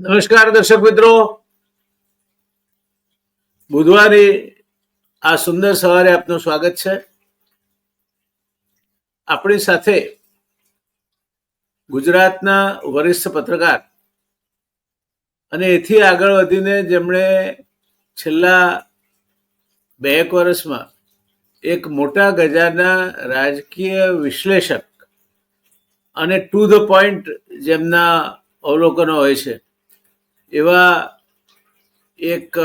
નમસ્કાર દર્શક મિત્રો, બુધવારે આ સુંદર સવારે આપનું સ્વાગત છે. આપણી સાથે ગુજરાતના વરિષ્ઠ પત્રકાર અને એથી આગળ વધીને જેમણે છેલ્લા 2 વર્ષમાં એક મોટા ગજાના રાજકીય વિશ્લેષક અને ટુ ધ પોઈન્ટ જેમના અવલોકનો હોય છે એવા એક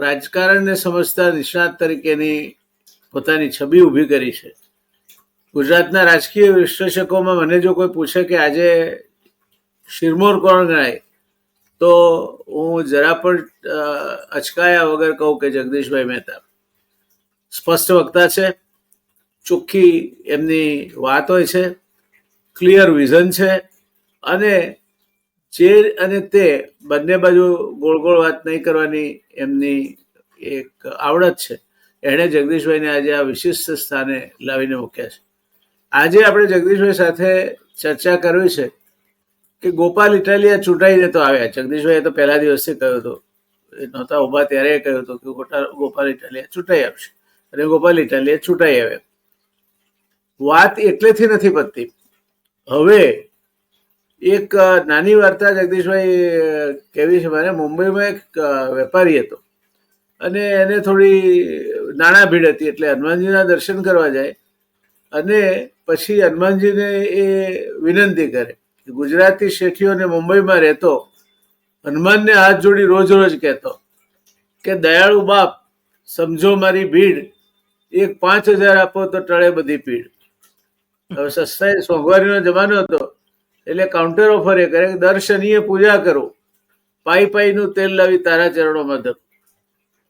રાજકારણને સમજતા નિષ્ણાત તરીકેની પોતાની છબી ઊભી કરી છે. ગુજરાતના રાજકીય વિશ્લેષકોમાં મને જો કોઈ પૂછે કે આજે શિરમોર કોણ ગણાય, તો હું જરા પણ અચકાયા વગર કહું કે જગદીશભાઈ મહેતા. સ્પષ્ટ વક્તા છે, ચોખ્ખી એમની વાત હોય છે, ક્લિયર વિઝન છે અને જે અને તે બંને બાજુ ગોળ ગોળ વાત નહીં કરવાની એમની એક આવડત છે. એણે જગદીશભાઈને આજે આ વિશિષ્ટ સ્થાને લાવીને મૂક્યા છે. આજે આપણે જગદીશભાઈ સાથે ચર્ચા કરવી છે કે ગોપાલ ઇટાલિયા ચૂંટાઈને તો આવ્યા. જગદીશભાઈએ તો પહેલા દિવસથી કહ્યું હતું, એ નહોતા ઊભા ત્યારે કહ્યું હતું કે ગોપાલ ઇટાલિયા ચૂંટાઈ આવશે, અને ગોપાલ ઇટાલિયા ચૂંટાઈ આવ્યા. વાત એટલેથી નથી પતતી. હવે એક નાની વાર્તા જગદીશભાઈ કહેવી છે મારે. મુંબઈમાં એક વેપારી હતો અને એને થોડી નાણાં ભીડ હતી, એટલે હનુમાનજીના દર્શન કરવા જાય અને પછી હનુમાનજીને એ વિનંતી કરે કે ગુજરાતી શેઠીઓને મુંબઈમાં રહેતો હનુમાનને હાથ જોડી રોજ રોજ કહેતો કે દયાળુ બાપ, સમજો મારી ભીડ, એક 5,000 આપો તો ટળે બધી પીડ. હવે સસ્તા સોંઘવારીનો જમાનો હતો એટલે કાઉન્ટર ઓફર એ કરે કે દર શનિએ પૂજા કરું, પાઈનું તેલ લાવી તારા ચરણોમાં ધરું.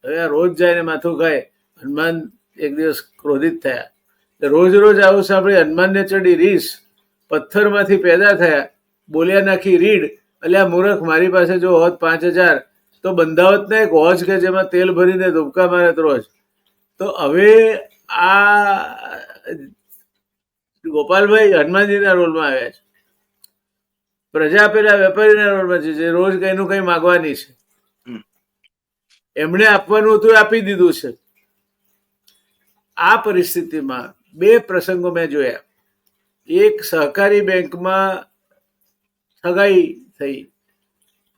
હવે આ રોજ જાય માથું ખાય. હનુમાન એક દિવસ ક્રોધિત થયા. રોજ રોજ આવું સાંભળી હનુમાનને ચડી રીસ, પથ્થરમાંથી પેદા થયા, બોલ્યા નાખી રીડ, અલ્યા મૂર્ખ, મારી પાસે જો હોત 5,000 તો બંધાવત ને એક હોજ કે જેમાં તેલ ભરીને ધુબકા મારે રોજ. તો હવે આ ગોપાલભાઈ હનુમાનજીના રોલમાં આવ્યા છે, પ્રજા પેલા વેપારીના રોલમાં છે, જે રોજ કઈનું કઈ માગવાની છે. એમણે આપવાનું હતું, આપી દીધું છે. આ પરિસ્થિતિમાં 2 પ્રસંગો મેં જોયા. એક, સહકારી બેંકમાં ઠગાઈ થઈ.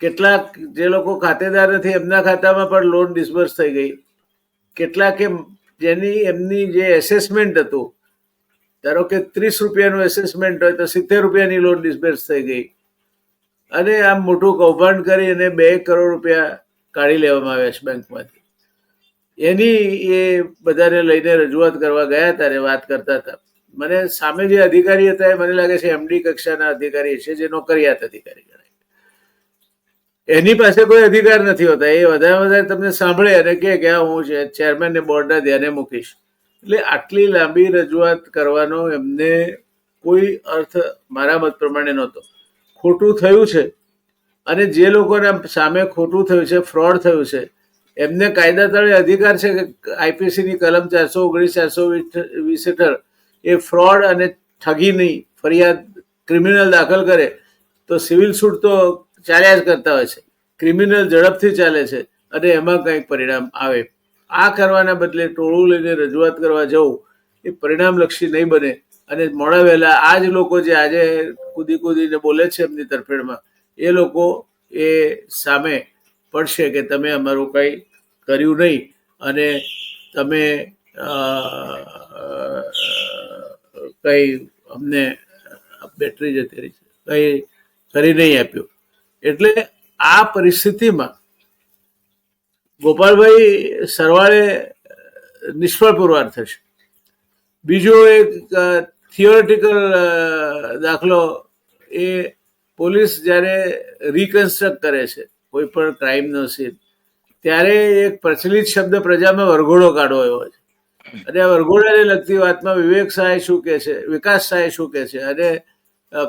કેટલાક જે લોકો ખાતેદાર નથી એમના ખાતામાં પણ લોન ડિસ્બર્સ થઈ ગઈ. કેટલાકે જેની એમની જે એસેસમેન્ટ હતું, ધારો કે 30 રૂપિયાનું એસેસમેન્ટ હોય તો 70 રૂપિયાની લોન ડિસ્બર્સ થઈ ગઈ. અને આમ મોટું કૌભાંડ કરી અને 2 કરોડ રૂપિયા કાઢી લેવામાં આવ્યા છે બેંકમાંથી. એની એ બધાને લઈને રજૂઆત કરવા ગયા ત્યારે વાત કરતા હતા. મને સામે જે અધિકારી હતા એ મને લાગે છે એમડી કક્ષાના અધિકારી છે, જે નોકરિયાત અધિકારી ગણાય. એની પાસે કોઈ અધિકાર નથી હોતા. એ વધારે તમને સાંભળે અને કહે કે હું ચેરમેનને બોર્ડના ધ્યાને મૂકીશ. એટલે આટલી લાંબી રજૂઆત કરવાનો એમને કોઈ અર્થ મારા મત પ્રમાણે નહોતો. ખોટું થયું છે અને જે લોકોને સામે ખોટું થયું છે, ફ્રોડ થયું છે, એમને કાયદા તળે અધિકાર છે કે આઈપીસીની કલમ 419, 420 હેઠળ એ ફ્રોડ અને ઠગીની ફરિયાદ ક્રિમિનલ દાખલ કરે તો સિવિલ સૂટ તો ચાલ્યા જ કરતા હોય છે. ક્રિમિનલ ઝડપથી ચાલે છે અને એમાં કંઈક પરિણામ આવે. આ કરવાના બદલે ટોળું લઈને રજૂઆત કરવા જવું એ પરિણામલક્ષી નહીં બને. અને મોડા વહેલા આ જ લોકો જે આજે કૂદીને બોલે છે એમની તરફેણમાં, એ લોકો એ સામે પડશે કે તમે અમારું કંઈ કર્યું નહીં અને તમે કંઈ અમને બેટરી જતી રહી છે, કંઈ કરી નહીં આપ્યું. એટલે આ પરિસ્થિતિમાં ગોપાલભાઈ સરવાળે નિષ્ફળ પુરવાર થશે. બીજો એક થિયોરિટિકલ દાખલો, એ પોલીસ જ્યારે રિકન્સ્ટ્રક્ટ કરે છે કોઈ પણ ક્રાઇમનો સીન, ત્યારે એક પ્રચલિત શબ્દ પ્રજામાં વરઘોડો કાઢવો એવો છે. અને આ વરઘોડાને લગતી વાતમાં વિવેક સહાય શું કહે છે, વિકાસ સહાય શું કહે છે અને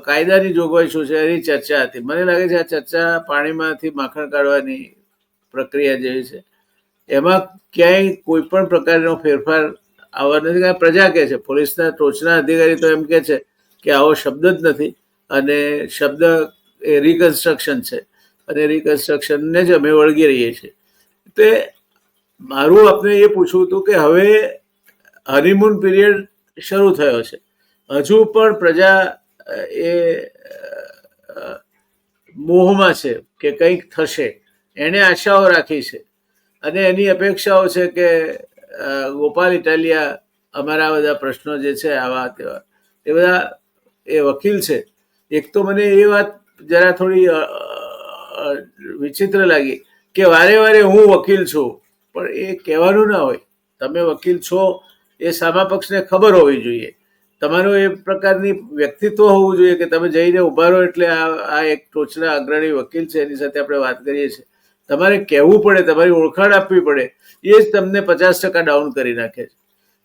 કાયદાની જોગવાઈ શું છે, એની ચર્ચા હતી. મને લાગે છે આ ચર્ચા પાણીમાંથી માખણ કાઢવાની પ્રક્રિયા જેવી છે. એમાં ક્યાંય કોઈ પણ પ્રકારનો ફેરફાર આવવા નથી. કારણ પ્રજા કહે છે, પોલીસના ટોચના અધિકારી તો એમ કહે છે કે આવો શબ્દ જ નથી અને શબ્દ એ રિકન્સ્ટ્રક્શન છે. અને રિકન્સ્ટ્રક્શનને જ અમે વળગી રહીએ છીએ. તે મારું આપને એ પૂછવું હતું કે હવે હનીમૂન પીરિયડ શરૂ થયો છે, હજુ પણ પ્રજા એ મોહમાં છે કે કંઈક થશે, એણે આશાઓ રાખી છે અને એની અપેક્ષાઓ છે કે ગોપાલ ઇટાલિયા અમારા બધા પ્રશ્નો જે છે આવા તેવા એ બધા એ વકીલ છે. એક તો મને એ વાત જરા થોડી વિચિત્ર લાગી કે વારે વારે હું વકીલ છું, પણ એ કહેવાનું ના હોય. તમે વકીલ છો એ સામા પક્ષને ખબર હોવી જોઈએ. તમારું એ પ્રકારની વ્યક્તિત્વ હોવું જોઈએ કે તમે જઈને ઉભા રહો એટલે આ એક ટોચના અગ્રણી વકીલ છે એની સાથે આપણે વાત કરીએ છીએ. તમારે કહેવું પડે, તમારી ઓળખાણ આપવી પડે, એ જ તમને 50% ડાઉન કરી નાખે છે.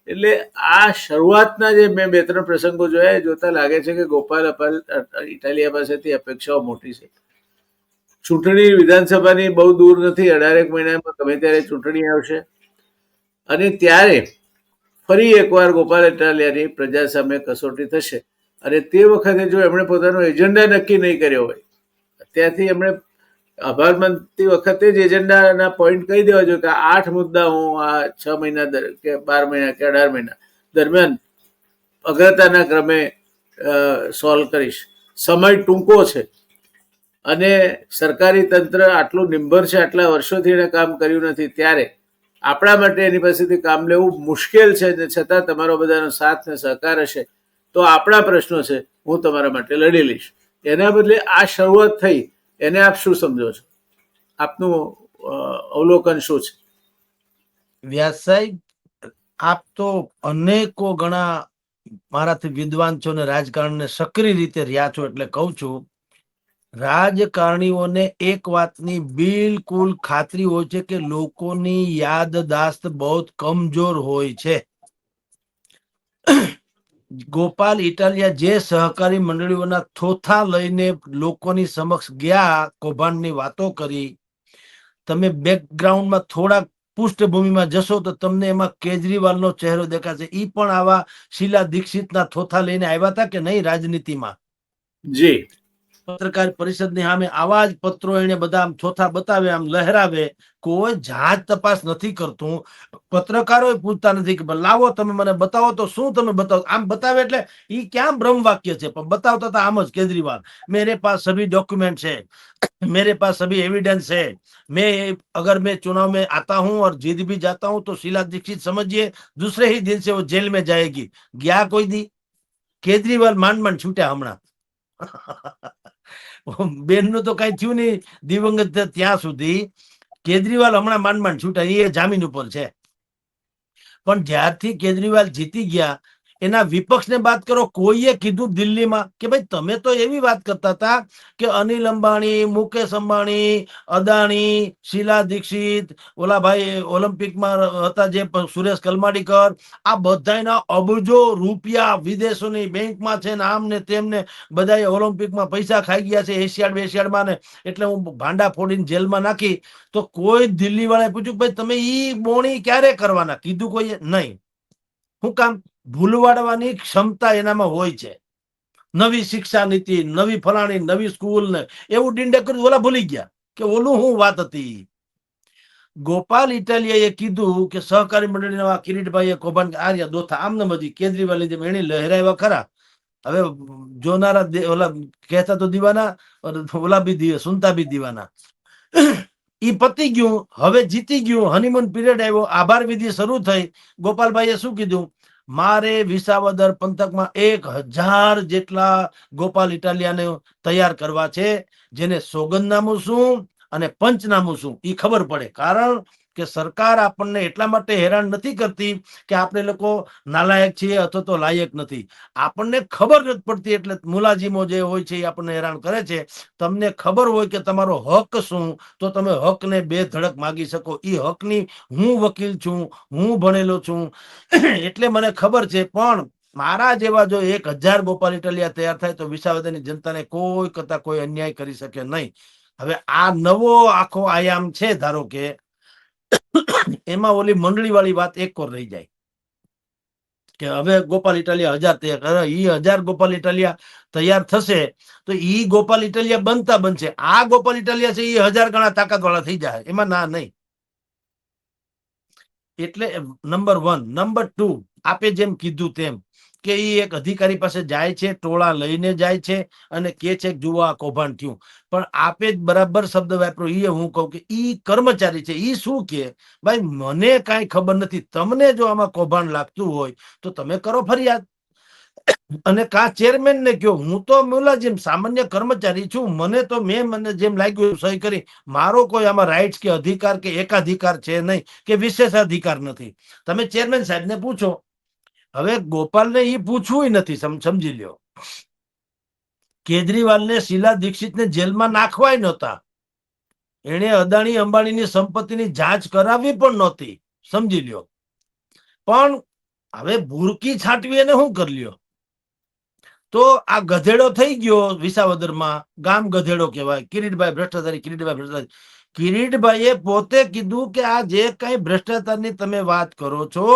એટલે આ શરૂઆતના જે મેં 2-3 પ્રસંગો જોયા એ જોતા લાગે છે કે ગોપાલ ઇટાલિયા પાસેથી અપેક્ષાઓ મોટી છે. ચૂંટણી વિધાનસભાની બહુ દૂર નથી, 18 મહિનામાં ગમે ત્યારે ચૂંટણી આવશે અને ત્યારે ફરી એકવાર ગોપાલ ઇટાલિયાની પ્રજા સામે કસોટી થશે. અને તે વખતે જો એમણે પોતાનો એજન્ડા નક્કી નહીં કર્યો હોય, ત્યાંથી એમણે આભાર માનતી વખતે જ એજન્ડાના પોઈન્ટ કહી દેવા જોઈએ કે 8 મુદ્દા હું આ 6 મહિના કે 12 મહિના કે 18 મહિના દરમિયાન અગ્રતાના ક્રમે સોલ્વ કરીશ. સમય ટૂંકો છે અને સરકારી તંત્ર આટલું નિંભર છે, આટલા વર્ષોથી એને કામ કર્યું નથી, ત્યારે આપણા માટે એની પાસેથી કામ લેવું મુશ્કેલ છે ને છતાં તમારો બધાનો સાથ ને સહકાર હશે તો આપણા પ્રશ્નો છે, હું તમારા માટે લડી લઈશ. એના બદલે આ શરૂઆત થઈ, એને આપ શું સમજો છો? આપનું અવલોકન શું છે? વ્યાસ સાહેબ, આપ તો અનેકો ગણા મારાથી વિદ્વાન છો ને રાજકારણને સક્રિય રીતે રહ્યા છો, એટલે કહું છું રાજકારણીઓને એક વાતની બિલકુલ ખાતરી હોય છે કે લોકોની યાદદાસ્ત બહુ કમજોર હોય છે. ગોપાલ ઇટાલિયા જે સહકારી મંડળીઓના થોથા લઈને લોકોની સમક્ષ ગયા, કૌભાંડની વાતો કરી, તમે બેકગ્રાઉન્ડમાં થોડાક પૃષ્ઠભૂમિમાં જશો તો તમને એમાં કેજરીવાલનો ચહેરો દેખાશે. ઈ પણ આવા શીલા દીક્ષિતના થોથા લઈને આવ્યા હતા કે નહીં રાજનીતિમાં? જી, પત્રકાર પરિષદની સામે આવા જ પત્રો એને બધા આમ થોથા બતાવે, આમ લહેરાવે. કોઈ જાત તપાસ નથી કરતું. પત્રકારો પૂછતા નથી કે લાવો તમે મને બતાવો તો શું તમે બતાવો. આમ બતાવે એટલે ઈ ક્યાં બ્રહ્મ વાક્ય છે, પણ બતાવતા હતા આમ જ કેજરીવાલ, मेरे पास सभी डॉक्यूमेंट है, मेरे पास सभी एविडेंस है, मैं अगर मैं चुनाव में आता हूं और जीत भी जाता हूं तो शीला दीक्षित समझिए दूसरे ही दिन से वो जेल में जाएगी. गया कोई दी? केजरीवाल માંડ માંડ છૂટ્યા હમણાં. બેન નું તો કઈ થયું નહીં દિવંગત ત્યાં સુધી. કેજરીવાલ હમણાં માંડ માંડ છૂટા, એ જામીન ઉપર છે. પણ જ્યારથી કેજરીવાલ જીતી ગયા, એના વિપક્ષને વાત કરો, કોઈએ કીધું દિલ્હીમાં કે ભાઈ તમે તો એવી વાત કરતા હતા કે અનિલ અંબાણી, મુકેશ અંબાણી, અદાણી, શીલા દીક્ષિત, ઓલા ભાઈ ઓલિમ્પિકમાં હતા જે સુરેશ કલમાડીકર, આ બધાના અબજો રૂપિયા વિદેશોની બેંકમાં છે ને આમ ને તેમને બધા ઓલિમ્પિકમાં પૈસા ખાઈ ગયા છે એશિયાડમાં ને, એટલે હું ભાંડા ફોડીને જેલમાં નાખી. તો કોઈ દિલ્હી વાળાએ પૂછ્યું ભાઈ તમે ઈ બોણી ક્યારે કરવાના? કીધું કોઈએ નહીં. શું કામ? ભૂલવાડવાની ક્ષમતા એનામાં હોય છે. નવી શિક્ષા નીતિ, નવી ફલાણી, નવી સ્કૂલ ને એવું ડીંડે કર્યું, ઓલા ભૂલી ગયા કે ઓલું શું વાત હતી. ગોપાલ ઇટાલિયાએ કીધું કે સહકારી મંડળીના કિરીટભાઈએ કૌભાંડ આર્યા દોથા આમને બધી કેજરીવાલ એને લહેરાવ્યા ખરા. હવે જોનારા ઓલા કહેતા તો દીવાના, ઓલા બી સુનતા બી દીવાના. ઈ પતી ગયું, હવે જીતી ગયું, હનીમૂન પીરિયડ આવ્યો, આભાર વિધિ શરૂ થઈ. ગોપાલભાઈએ શું કીધું? મારે વિસાવદર પંથકમાં 1000 જેટલા ગોપાલ ઇટાલિયાને તૈયાર કરવા છે, જેને સોગંદનામું શું અને પંચનામું શું એ ખબર પડે. કારણ કે સરકાર આપણને એટલા માટે હેરાન નથી કરતી કે આપણે લોકો નાલાયક છીએ અથવા તો લાયક નથી, આપણને ખબર નથી પડતી એટલે મુલાજીમો જે હોય છે એ આપણને હેરાન કરે છે. તમને ખબર હોય કે તમારો હક શું, તો તમે હકને બે ધડક માગી શકો. એ હકની હું વકીલ છું, હું ભણેલો છું, એટલે મને ખબર છે. પણ મારા જેવા જો 1000 ગોપાલ ઇટાલિયા તૈયાર થાય તો વિસાવદરની જનતાને કોઈ કરતા કોઈ અન્યાય કરી શકે નહીં. હવે આ નવો આખો આયામ છે, ધારો કે એમાં ઓલી મંડળી વાળી વાત એક કોર રહી જાય. કે હવે ગોપાલ ઇટાલિયા 1000 તૈયાર કરે, ઈ 1000 ગોપાલ ઇટાલિયા તૈયાર થશે તો ઈ ગોપાલ ઇટાલિયા બનતા બનશે. આ ગોપાલ ઇટાલિયા છે એ 1000 ગણા તાકાત વાળા થઈ જાય, એમાં ના નહીં. એટલે નંબર 1. નંબર 2, આપે જેમ કીધું તેમ કે ઈ એક અધિકારી પાસે જાય છે, ટોળા લઈને જાય છે અને કે છે કે જુઓ આ કૌભાંડ થયું. પણ આપે જ બરાબર શબ્દ વાપર્યો. ઈ હું કહું કે ઈ કર્મચારી છે, ઈ શું કે ભાઈ મને કાંઈ ખબર નથી, તમને જો આમાં કૌભાંડ લાગતું હોય તો તમે કરો ફરિયાદ, અને કા ચેરમેન ને કયો. હું તો મુલાજીમ સામાન્ય કર્મચારી છું, મને જેમ લાગ્યું સહી કરી. મારો કોઈ આમાં રાઇટ્સ કે અધિકાર કે એકાધિકાર છે નહીં, કે વિશેષાધિકાર નથી. તમે ચેરમેન સાહેબ ને પૂછો. હવે ગોપાલને ઈ પૂછવું નથી, સમજી લ્યો. કેજરીવાલને શીલા દીક્ષિતને જેલમાં નાખવાય નહોતા, એને અદાણી અંબાણીની સંપત્તિની જાંચ કરાવવી પણ નહોતી, સમજી લ્યો. પણ હવે ભૂરકી છાંટવી એને શું કરી લ્યો. તો આ ગધેડો થઈ ગયો વિસાવદરમાં, ગામ ગધેડો કહેવાય. કિરીટભાઈ ભ્રષ્ટાચારી. કિરીટભાઈએ પોતે કીધું કે આ જે કઈ ભ્રષ્ટાચારની તમે વાત કરો છો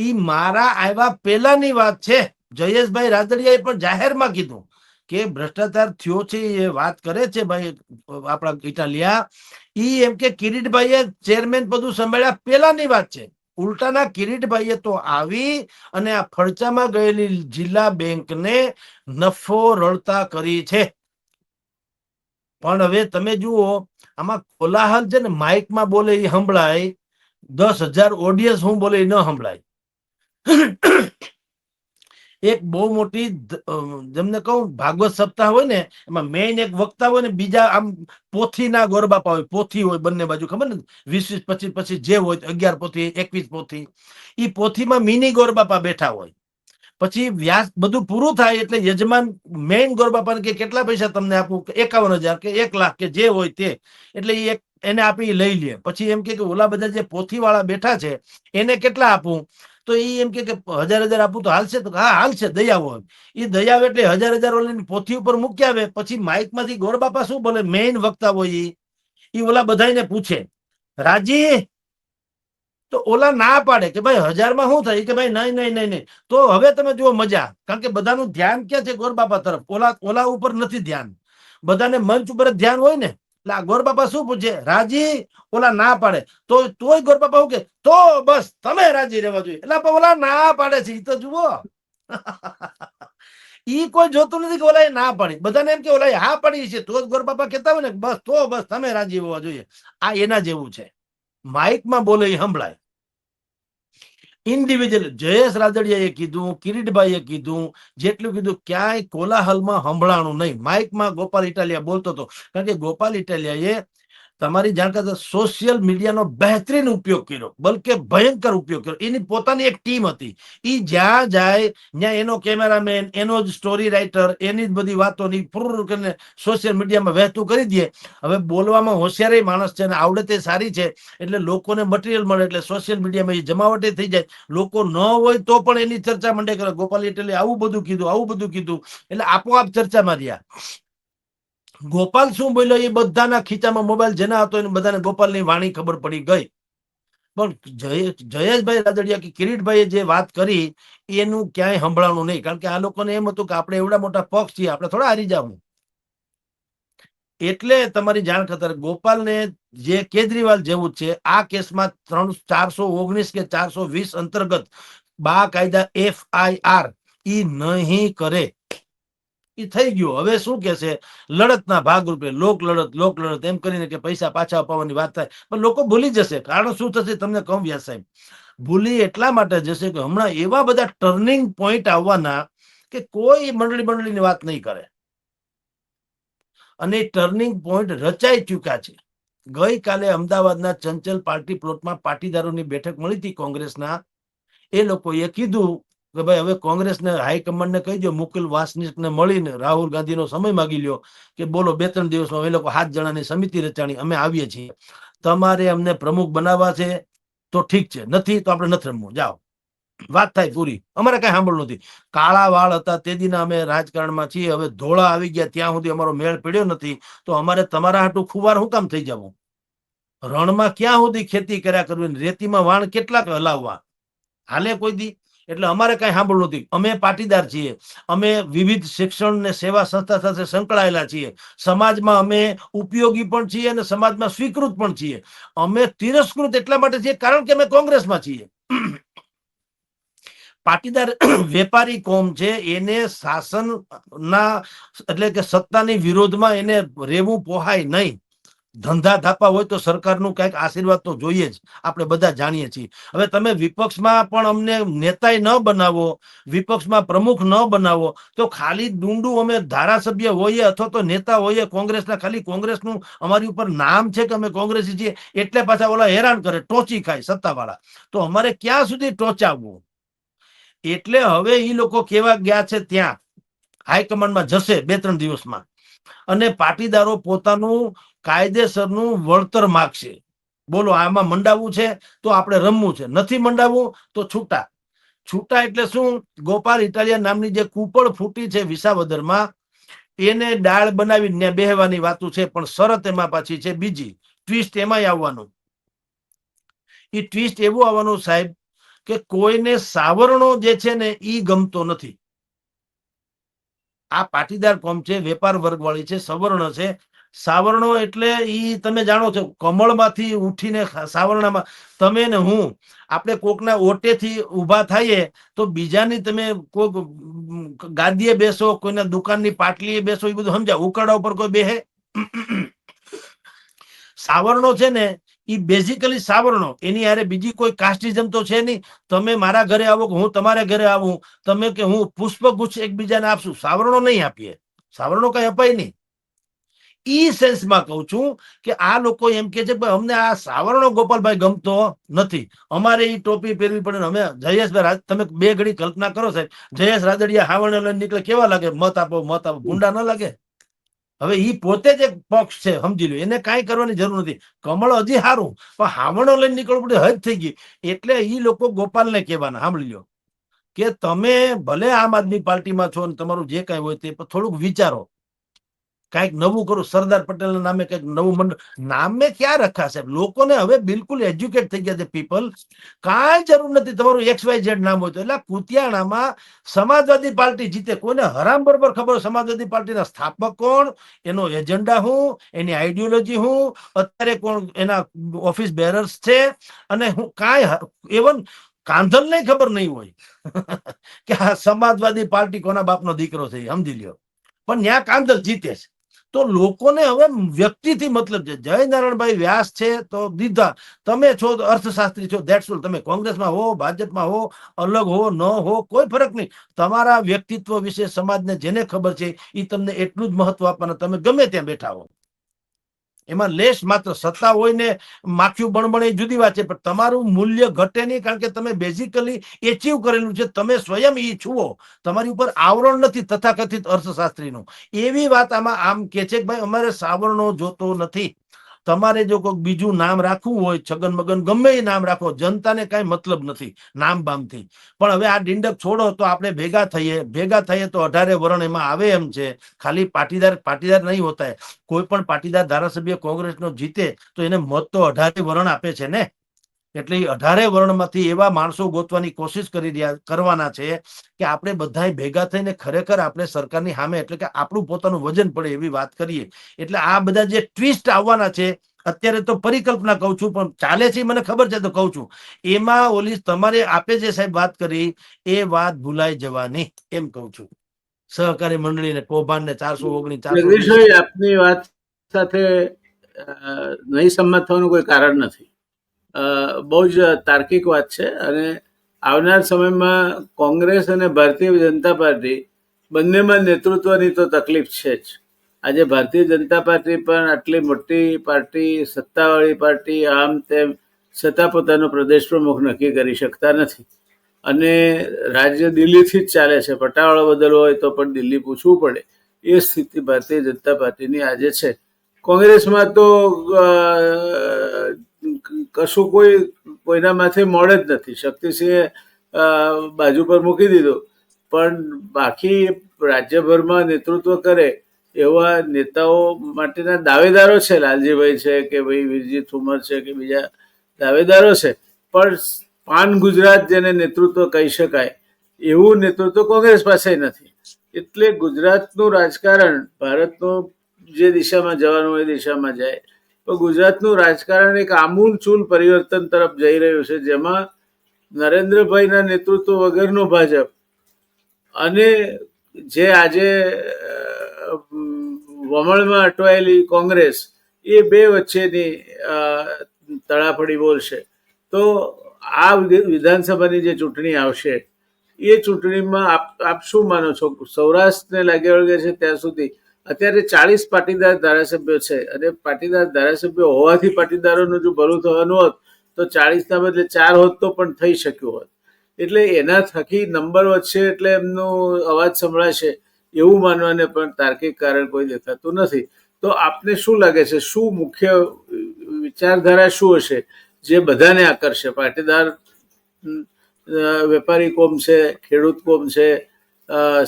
ઈ મારા આવ્યા પહેલાની વાત છે. જયેશભાઈ રાદડિયાએ પણ જાહેરમાં કીધું કે ભ્રષ્ટાચાર થયો છે એ વાત કરે છે ભાઈ આપણા ઇટાલિયા. ઈ એમ કે કિરીટભાઈએ ચેરમેન પદું સંભાળ્યા પહેલાની વાત છે. ઉલટાના કિરીટભાઈએ તો આવી અને આ ફડચામાં ગયેલી જિલ્લા બેંકને નફો રળતા કરી છે. પણ હવે તમે જુઓ આમાં કોલાહલ છે ને, માઇકમાં બોલે એ સંભળાય, 10,000 ઓડિયન્સ હું બોલે એ ન સંભળાય. એક બહુ મોટી જેમને કહું ભાગવત સપ્તાહ હોય ને, એમાં મેઇન એક વક્તા હોય ને, બીજા આમ પોથીના ગોરબાપા હોય, પોથી હોય બંને બાજુ, ખબર ને 20, 25, 25 જે હોય 11 પોથી 21 પોથી, ઈ પોથીમાં મિની ગોરબાપા બેઠા હોય. પછી વ્યાસ બધું પૂરું થાય એટલે યજમાન મેઇન ગોરબાપાને કે કેટલા પૈસા તમને આપું, 51,000 કે 1 લાખ કે જે હોય તે. એટલે એ એને આપી લઈ લે. પછી એમ કે ઓલા બધા જે પોથી વાળા બેઠા છે એને કેટલા આપું, તો એ એમ કે 1,000 આપું તો હાલશે, તો હા હાલશે, દઈ આવો. એ દઈ આવે એટલે 1,000 ઓલી પોથી ઉપર મૂકી આવે. પછી માઇક માંથી ગોરબાપા શું બોલે, મેઇન વક્તા હોય એ ઓલા બધાને પૂછે રાજી, તો ઓલા ના પાડે કે ભાઈ 1000 માં શું થાય, કે ભાઈ નહીં નહીં નહીં નહીં. તો હવે તમે જુઓ મજા, કારણ કે બધાનું ધ્યાન ક્યાં છે, ગોરબાપા તરફ. ઓલા ઉપર નથી ધ્યાન, બધાને મંચ ઉપર જ ધ્યાન હોય ને. એટલે આ ગોરબાપા શું પૂછે, રાજી, ઓલા ના પાડે. તો તોય ગોરબાપા શું કે, તો બસ તમે રાજી રહેવા જોઈએ. એટલે ઓલા ના પાડે છે, એ તો જુઓ. ઈ કોઈ જોતું નથી કે ઓલા ના પાડી. બધાને એમ કે ઓલા હા પાડી છે, તો જ ગોરબાપા કહેતા હોય ને બસ તો બસ તમે રાજી હોવા જોઈએ. આ એના જેવું છે, માઇકમાં બોલે એ સંભળાય. ઇન્ડિવિજ્યુઅલ જયેશ રાદડિયાએ કીધું, કિરીટભાઈએ કીધું, જેટલું કીધું ક્યાંય કોલાહલમાં સંભળાણું નહીં. માઇકમાં ગોપાલ ઇટાલિયા બોલતો હતો, કારણ કે ગોપાલ ઇટાલિયાએ તમારી જાણકારી સોશિયલ મીડિયાનો બહેતરીન ઉપયોગ કર્યો, બલકે ભયંકર ઉપયોગ કર્યો. એની પોતાની એક ટીમ હતી, એ જ્યાં જાય ત્યાં એનો કેમેરામેન, એનો જ સ્ટોરી રાઇટર, એની જ બધી વાતોની ફૂર કરીને સોશિયલ મીડિયામાં વહેતું કરી દે. હવે બોલવામાં હોશિયારી માણસ છે અને આવડતે સારી છે, એટલે લોકોને મટીરિયલ મળે, એટલે સોશિયલ મીડિયામાં એ જમાવટે થઈ જાય. લોકો ન હોય તો પણ એની ચર્ચા મંડે કરે, ગોપાલ ઇટાલિયા આવું બધું કીધું, એટલે આપોઆપ ચર્ચામાં રહ્યા. ગોપાલ શું બોલ્યો એ બધાના ખીચામાં મોબાઈલ જેના હતો એને બધાને ગોપાલની વાણી ખબર પડી ગઈ. પણ જયેશભાઈ રાદડિયા કે કિરીટભાઈએ જે વાત કરી એનું ક્યાંય સંભળાણું નહીં, કારણ કે આ લોકોને એમ હતું કે આપણે એવડા મોટા પક્ષ છીએ, આપણે થોડા હારી જાવું. એટલે તમારી જાણ ખાતર ગોપાલને જે કેજરીવાલ જેવું છે, આ કેસમાં 419 કે 420 અંતર્ગત બાકાયદા FIR ઈ નહીં કરે. એ થઈ ગયું. હવે શું કે છે, લડતના ભાગરૂપે લોક લડત એમ કરીને કે પૈસા પાછા અપાવવાની વાત થાય. પણ લોકો ભૂલી જશે. કારણ શું થશે તમને કહું વ્યાસ સાહેબ, ભૂલી એટલા માટે જશે કે હમણાં એવા બધા ટર્નિંગ પોઈન્ટ આવવાના કે કોઈ મંડળીની વાત નહીં કરે, અને ટર્નિંગ પોઈન્ટ રચાઈ ચૂક્યા છે. ગઈકાલે અમદાવાદના ચંચલ પાર્ટી પ્લોટમાં પાટીદારોની બેઠક મળી હતી કોંગ્રેસના. એ લોકોએ કીધું કે ભાઈ હવે કોંગ્રેસને હાઈકમાન્ડને કહી દો, મુકુલ વાસનિકને મળીને રાહુલ ગાંધીનો સમય માગી લ્યો કે બોલો 2-3 દિવસમાં. એ લોકો 7 જણાની સમિતિ રચાણી, અમે આવીએ છીએ, તમારે અમને પ્રમુખ બનાવવા છે તો ઠીક છે, નથી તો આપણે નથી રમવું, જાઓ, વાત થાય પૂરી. અમારે કઈ સાંભળવું નથી. કાળા વાળ હતા તે દીના અમે રાજકારણમાં છીએ, હવે ધોળા આવી ગયા ત્યાં સુધી અમારો મેળ પડ્યો નથી, તો અમારે તમારા હાટું ખુવાર શું કામ થઈ જવું? રણમાં ક્યાં સુધી ખેતી કર્યા કરવી, રેતીમાં વાણ કેટલાક હલાવવા હાલે કોઈ દી? એટલે અમારે કઈ સાંભળવું નથી. અમે પાટીદાર છીએ, અમે વિવિધ શિક્ષણ ને સેવા સંસ્થા સાથે સંકળાયેલા છીએ, સમાજમાં અમે ઉપયોગી પણ છીએ અને સમાજમાં સ્વીકૃત પણ છીએ. અમે તિરસ્કૃત એટલા માટે છીએ કારણ કે અમે કોંગ્રેસમાં છીએ. પાટીદાર વેપારી કોમ છે, એને શાસનના એટલે કે સત્તાની વિરોધમાં એને રહેવું પોહાય નહીં. ધંધા ધાપા હોય તો સરકારનું કઈક આશીર્વાદ તો જોઈએ જ, આપણે બધા જાણીએ છીએ. હવે તમે વિપક્ષમાં પણ અમને નેતાય ન બનાવો, વિપક્ષમાં પ્રમુખ ન બનાવો, તો ખાલી ડુંડું અમે ધારાસભ્ય હોઈએ અથવા તો નેતા હોઈએ કોંગ્રેસના, ખાલી કોંગ્રેસનું અમારી ઉપર નામ છે કે અમે કોંગ્રેસી છીએ એટલે પાછા ઓલા હેરાન કરે, ટોચી ખાય સત્તાવાળા. તો અમારે ક્યાં સુધી ટોચાવવું? એટલે હવે એ લોકો કેવા ગયા છે, ત્યાં હાઈકમાન્ડમાં જશે 2-3 દિવસમાં, અને પાટીદારો પોતાનું કાયદેસરનું વળતર માગશે. બોલો, આમાં મંડાવવું છે તો આપણે રમવું છે, નથી મંડાવવું તો છૂટા. છૂટા એટલે શું? ગોપાલ ઇટાલિયા નામની જે કુપળ ફૂટી છે વિસાવદરમાં, એને ડાળ બનાવીને બેહવાની વાતું છે, પણ શરત એમાં પાછી છે બીજી, ટ્વિસ્ટ એમાંય આવવાનું. એ ટ્વિસ્ટ એવું આવવાનું સાહેબ કે કોઈને સાવરણો જે છે ને ઈ ગમતો નથી. આ પાટીદાર કોમ છે, વેપાર વર્ગ વાળી છે, સવર્ણ છે. સાવરણો એટલે ઈ તમે જાણો છો, કમળમાંથી ઉઠીને સાવરણામાં તમે ને હું આપણે કોકના ઓટેથી ઊભા થઈએ તો બીજાની તમે કોઈક ગાદીએ બેસો, કોઈના દુકાનની પાટલીએ બેસો, એ બધું સમજાય. ઉકરડા ઉપર કોઈ બેહે? સાવરણો છે ને એ બેઝિકલી સાવરણો, એની હારે બીજી કોઈ કાસ્ટિઝમ તો છે નહીં. તમે મારા ઘરે આવો કે હું તમારા ઘરે આવું, તમે કે હું પુષ્પગુચ્છ એકબીજાને આપશું, સાવરણો નહીં આપીએ. સાવરણો કઈ અપાય નહીં. ઈ સેન્સમાં કહું છું કે આ લોકો એમ કે છે કે અમને આ સાવરણો ગોપાલભાઈ ગમતો નથી, અમારે ઈ ટોપી પહેરવી પડે. અમે જયેશભાઈ, તમે 2 ઘડી કલ્પના કરો સાહેબ, જયેશ રાદડિયા હાવરણો લઈને નીકળે, કેવા લાગે? મત આપો, મત આપો, ભૂંડા ન લાગે? હવે ઈ પોતે જ એક પક્ષ છે, સમજી લો, એને કાંઈ કરવાની જરૂર નથી. કમળ હજી સારું, પણ હાવણો લઈને નીકળવું પડે, હદ થઈ ગઈ. એટલે ઈ લોકો ગોપાલને કહેવાના, સાંભળી લો, કે તમે ભલે આમ આદમી પાર્ટીમાં છો ને તમારું જે કાંઈ હોય તે, પણ થોડુંક વિચારો, કઈક નવું કરું. સરદાર પટેલના નામે કઈક નવું મંડળ, નામે ક્યાં રખા સાહેબ? લોકોને હવે બિલકુલ એજ્યુકેટ થઈ ગયા છે પીપલ, કાંઈ જરૂર નથી તમારું XYZ નામ હોય તો. એટલે કુતિયાણામાં સમાજવાદી પાર્ટી જીતે, કોઈને હરામ બરોબર ખબર સમાજવાદી પાર્ટીના સ્થાપક કોણ, એનો એજન્ડા શું, એની આઈડિયોલોજી શું, અત્યારે કોણ એના ઓફિસ બેરર્સ છે, અને હું કાંઈ એવન કાંધલ નહીં ખબર નહીં હોય કે આ સમાજવાદી પાર્ટી કોના બાપનો દીકરો છે, સમજી લ્યો. પણ ત્યાં કાંધલ જીતે છે. તો લોકોને હવે વ્યક્તિથી મતલબ છે. જય નારાયણભાઈ વ્યાસ છે તો દીધા, તમે છો અર્થશાસ્ત્રી છો, ધેટ્સ ઓલ. તમે કોંગ્રેસમાં હો, ભાજપમાં હો, અલગ હો ન હો, કોઈ ફરક નહીં. તમારા વ્યક્તિત્વ વિશે સમાજને જેને ખબર છે એ તમને એટલું જ મહત્વ આપવાના, તમે ગમે ત્યાં બેઠા હો. એમાં લેશ માત્ર સત્તા હોય ને માખ્યું બણબણ એ જુદી વાત છે, પણ તમારું મૂલ્ય ઘટે નહીં, કારણ કે તમે બેઝિકલી એચીવ કરેલું છે, તમે સ્વયં ઈ છુઓ, તમારી ઉપર આવરણ નથી તથાકથિત અર્થશાસ્ત્રીનું. એવી વાત આમાં આમ કે છે કે ભાઈ અમારે સાવરણો જોતો નથી. તમારે જો કોઈ બીજું નામ રાખવું હોય, છગન મગન ગમે એ નામ રાખો, જનતાને કઈ મતલબ નથી નામ બામથી. પણ હવે આ ડિંડક છોડો, તો આપણે ભેગા થઈએ તો 18 વર્ણ એમાં આવે એમ છે. ખાલી પાટીદાર નહીં હોતા, કોઈ પણ પાટીદાર ધારાસભ્ય કોંગ્રેસનો જીતે તો એને મત તો 18 વર્ણ આપે છે ને. એટલે 18 વર્ણમાંથી એવા માણસો ગોતવાની કોશિશ કરવાના છે કે આપણે બધા ભેગા થઈને ખરેખર આપણે સરકારની સામે, એટલે કે આપણું પોતાનું વજન પડે એવી વાત કરીએ. એટલે આ બધા જે ટ્વિસ્ટ આવવાના છે, અત્યારે તો પરિકલ્પના કહું છું, પણ ચાલે છે મને ખબર છે તો કહું છું, એમાં ઓલી તમારે આપે જે સાહેબ વાત કરી એ વાત ભૂલાઈ જવાની, એમ કહું છું. સહકારી મંડળી ને કૌભાંડ ને 419 જગદીશભાઈ, આપની વાત સાથે નહીં સંમત થવાનું કોઈ કારણ નથી. બહુ જ તાર્કિક વાત છે, અને આવનાર સમયમાં કોંગ્રેસ અને ભારતીય જનતા પાર્ટી બંનેમાં નેતૃત્વની તો તકલીફ છે જ. આજે ભારતીય જનતા પાર્ટી પણ આટલી મોટી પાર્ટી, સત્તાવાળી પાર્ટી, આમ તેમ છતાં પોતાનો પ્રદેશ પ્રમુખ નક્કી કરી શકતા નથી. અને રાજ્ય દિલ્હીથી જ ચાલે છે. પટાવાળો બદલવો હોય તો પણ દિલ્હી પૂછવું પડે. એ સ્થિતિ ભારતીય જનતા પાર્ટીની આજે છે. કોંગ્રેસમાં તો કશું કોઈના માથે મોડે જ નથી. શક્તિસિંહે બાજુ પર મૂકી દીધું, પણ બાકી રાજ્યભરમાં નેતૃત્વ કરે એવા નેતાઓ માટેના દાવેદારો છે. લાલજીભાઈ છે કે ભાઈ વીરજી ઠુમર છે કે બીજા દાવેદારો છે, પણ પાન ગુજરાત જેને નેતૃત્વ કહી શકાય એવું નેતૃત્વ કોંગ્રેસ પાસે નથી. એટલે ગુજરાતનું રાજકારણ ભારતનું જે દિશામાં જવાનું એ દિશામાં જાય, તો ગુજરાતનું રાજકારણ એક આમૂલચૂલ પરિવર્તન તરફ જઈ રહ્યું છે, જેમાં નરેન્દ્રભાઈના નેતૃત્વ વગરનું ભાજપ અને જે આજે વમળમાં અટવાયેલી કોંગ્રેસ, એ બે વચ્ચેની તડાફડી બોલશે. તો આ વિધાનસભાની જે ચૂંટણી આવશે એ ચૂંટણીમાં આપ શું માનો છો? સૌરાષ્ટ્રને લાગે વળગે છે ત્યાં સુધી અત્યારે 40 પાટીદાર ધારાસભ્યો છે, અને પાટીદાર ધારાસભ્યો હોવાથી પાટીદારોનું જો ભલું થવાનું હોત તો 40ના બદલે 4 હોત તો પણ થઈ શક્યું હોત. એટલે એના થકી નંબર વધશે એટલે એમનો અવાજ સંભળાશે એવું માનવાને પણ તાર્કિક કારણ કોઈ દેખાતું નથી. તો આપને શું લાગે છે, શું મુખ્ય વિચારધારા શું હશે જે બધાને આકર્ષે? પાટીદાર વેપારી કોમ છે, ખેડૂત કોમ છે,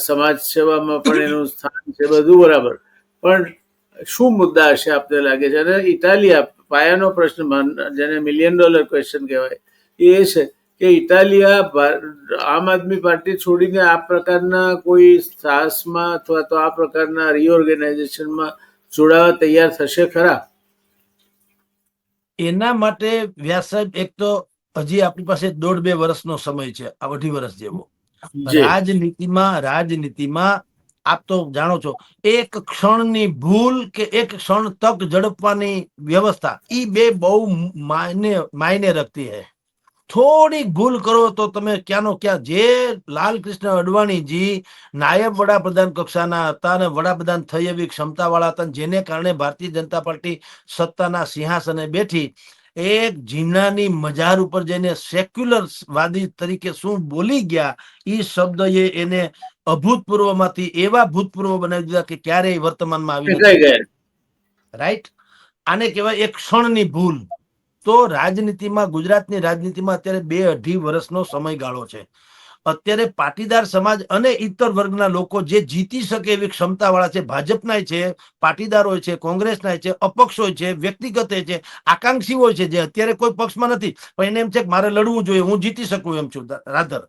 સમાજ સેવામાં પણ એનું સ્થાન છે, બધું બરાબર, પણ શું મુદ્દા હશે આપને લાગે છે? અને ઇટાલિયા પાયાનો પ્રશ્ન, જેને $1 મિલિયન ક્વેશ્ચન કહેવાય, એ છે કે ઇટાલિયા આમ આદમી પાર્ટી છોડીને આ પ્રકારના કોઈ સાહસમાં અથવા તો આ પ્રકારના રીઓર્ગેનાઇઝેશનમાં જોડાવા તૈયાર થશે ખરા? એના માટે વ્યાસ સાહેબ, એક તો હજી આપણી પાસે 1.5-2 વર્ષનો સમય છે, આ 2.5 વર્ષ જેવો. રાજનીતિમાં આપ તો જાણો છો, એક ક્ષણની ભૂલ કે એક ક્ષણ તક ઝડપવાની વ્યવસ્થા, એ બે બહુ માયને રખતી હૈ. થોડી ભૂલ કરો તો તમે ક્યાંનો ક્યાં. જે લાલકૃષ્ણ અડવાણીજી નાયબ વડાપ્રધાન કક્ષાના હતા અને વડાપ્રધાન થઈ એવી ક્ષમતા વાળા હતા, જેને કારણે ભારતીય જનતા પાર્ટી સત્તાના સિંહાસને બેઠી, એક જીનાની મજાર ઉપર જઈને સેક્યુલર વાદી તરીકે શું બોલી ગયા, એ શબ્દ એને અભૂતપૂર્વમાંથી એવા ભૂતપૂર્વ બનાવી દીધા કે ક્યારેય વર્તમાનમાં આવી નથી. રાઈટ? આને કહેવાય એક ક્ષણની ભૂલ. તો રાજનીતિમાં, ગુજરાતની રાજનીતિમાં અત્યારે 2-2.5 વર્ષનો સમયગાળો છે. અત્યારે પાટીદાર સમાજ અને ઇતર વર્ગના લોકો જે જીતી શકે એવી ક્ષમતા વાળા છે, ભાજપના છે, પાટીદારો છે, કોંગ્રેસના છે, અપક્ષો છે, વ્યક્તિગત છે, આકાંક્ષીઓ છે, જે અત્યારે કોઈ પક્ષમાં નથી પણ એને એમ છે કે મારે લડવું જોઈએ, હું જીતી શકું એમ છું રાધર.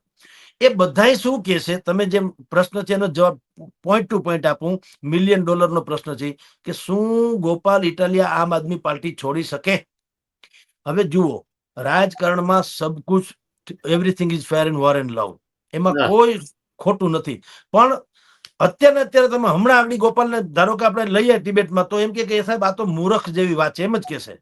એ બધા શું કે છે, તમે જેમ પ્રશ્ન છે એનો જવાબ પોઈન્ટ ટુ પોઈન્ટ આપું. $1 મિલિયન પ્રશ્ન છે કે શું ગોપાલ ઇટાલિયા આમ આદમી પાર્ટી છોડી શકે? હવે જુઓ, રાજકારણમાં સબકુછ, everything is fair in war and love, એમાં કોઈ ખોટું નથી. પણ અત્યારે તમે હમણાં આગળ ગોપાલને ધારો કે આપણે લઈએ ડિબેટમાં, તો એમ કે સાહેબ આ તો મૂર્ખ જેવી વાત છે, એમ જ કહેશે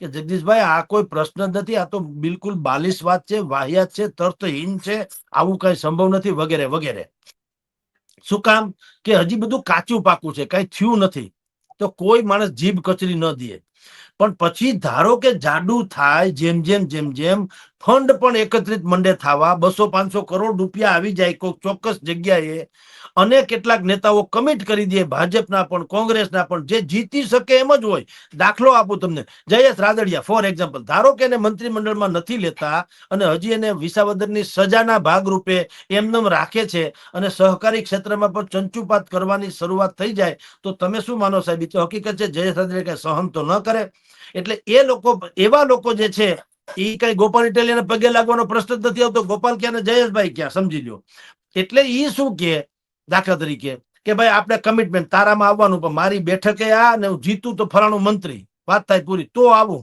કે જગદીશભાઈ આ કોઈ પ્રશ્ન જ નથી, આ તો બિલકુલ બાલિશ વાત છે, વાહિયાત છે, તર્કહીન છે, આવું કઈ સંભવ નથી, વગેરે વગેરે. શું કામ? કે હજી બધું કાચું પાકું છે, કઈ થયું નથી, તો કોઈ માણસ જીભ કચરી ન દે. પણ પછી ધારો કે જાડુ થાય, જેમ જેમ ફંડ પણ એકત્રિત મંડે થવા, 200-500 કરોડ રૂપિયા આવી જાય કોઈ ચોક્કસ જગ્યાએ, અને કેટલાક નેતાઓ કમિટ કરી દે, ભાજપના પણ કોંગ્રેસના પણ, જે જીતી શકે એમ જ હોય. દાખલો આપું તમને, જયેશ રાદડિયા ફોર એક્ઝામ્પલ, ધારો કે એને મંત્રીમંડળમાં નથી લેતા અને હજી એને વિસાવદરની સજાના ભાગરૂપે એમને રાખે છે, અને સહકારી ક્ષેત્રમાં પણ ચંચુપાત કરવાની શરૂઆત થઈ જાય, તો તમે શું માનો સાહેબ? તો હકીકત છે જયેશ રાદડિયા કઈ સહન તો ન કરે. એટલે એ લોકો, એવા લોકો જે છે, એ કઈ ગોપાલ ઇટાલિયાને પગે લાગવાનો પ્રશ્ન જ નથી આવતો. ગોપાલ ક્યાં ને જયેશભાઈ ક્યાં, સમજી લો. એટલે એ શું કે, દાખલા તરીકે કે ભાઈ આપણે કમિટમેન્ટ, તારામાં આવવાનું, પણ મારી બેઠકે આ ને હું જીતું તો ફલાણું મંત્રી, વાત થાય પૂરી, તો આવું.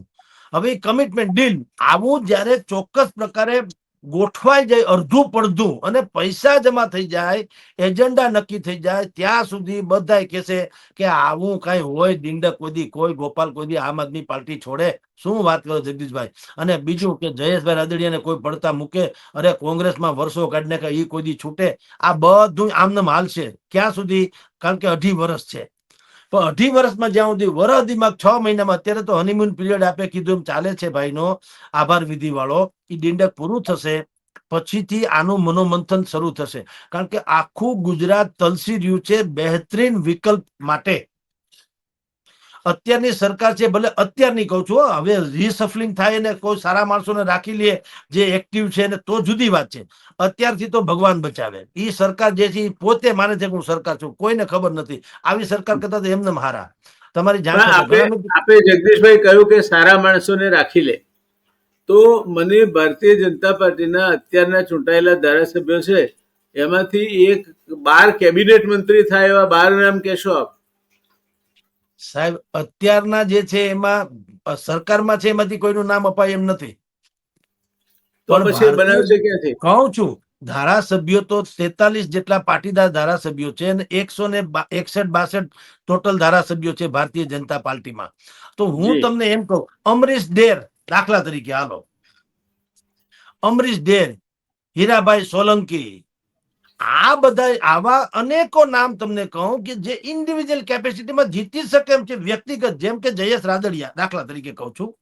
હવે કમિટમેન્ટ ડીલ આવું જયારે ચોક્કસ પ્રકારે ગોઠવાઈ જાય, અડધું પડધું, અને પૈસા જમા થઈ જાય, એજન્ડા નક્કી થઈ જાય, ત્યાં સુધી બધા કહેશે કે આવું કઈ હોય દિંડક કોઈ ગોપાલ કોઈ આમ આદમી પાર્ટી છોડે? શું વાત કરો જગદીશભાઈ? અને બીજું કે જયેશભાઈ રાદડિયાને કોઈ પડતા મૂકે, અરે કોંગ્રેસમાં વર્ષો કાઢને કે એ કોઈ દી છૂટે? આ બધું આમનામ હાલશે ક્યાં સુધી? કારણ કે 2.5 વર્ષ છે. પણ 2.5 વર્ષમાં જ્યાં સુધી વરહદીમાં 6 મહિનામાં, અત્યારે તો હનીમૂન પીરિયડ આપે કીધું એમ ચાલે છે ભાઈનો આભાર વિધિ વાળો, એ દિંડક પૂરું થશે પછીથી આનું મનોમંથન શરૂ થશે. કારણ કે આખું ગુજરાત તલસી રહ્યું છે બહેતરીન વિકલ્પ માટે. અત્યારની સરકાર છે, ભલે અત્યારની કહું છું, હવે રીસફલિંગ થાય ને કોઈ સારા માણસોને રાખી લે જે એક્ટિવ છે ને, તો જુદી વાત છે. અત્યારથી તો ભગવાન બચાવે. એ સરકાર જે છે પોતે માને છે કે હું સરકાર છું, કોઈને ખબર નથી. આવી સરકાર કરતા તો એમને હારા. તમારી જાણ આપે જગદીશભાઈ કહ્યું કે સારા માણસોને રાખી લે, તો મને ભારતીય જનતા પાર્ટીના અત્યારના ચૂંટાયેલા ધારાસભ્યો છે એમાંથી એક 12 કેબિનેટ મંત્રી થાય એવા 12 નામ કહેશો આપ? સાહેબ અત્યારના જે છે એમાં સરકારમાં છે એમાંથી કોઈનું નામ અપાય એમ નથી. તો પણ પછી બનાવશે ક્યાંથી? કહું છું, ધારાસભ્યો તો 43 જેટલા પાટીદાર ધારાસભ્યો છે અને 161-62 ટોટલ ધારાસભ્યો છે ભારતીય જનતા પાર્ટીમાં. તો હું જી. તમને એમ કહું, અમરીશ ડેર દાખલા તરીકે, હાલો, અમરીશ ડેર, હીરાભાઈ સોલંકી, આ બધા આવા અનેકો નામ તમને કહું કે જે ઇન્ડિવિજ્યુઅલ કેપેસિટીમાં જીતી શકે એમ છે વ્યક્તિગત, જેમ કે જયેશ રાદડિયા દાખલા તરીકે કહું છું,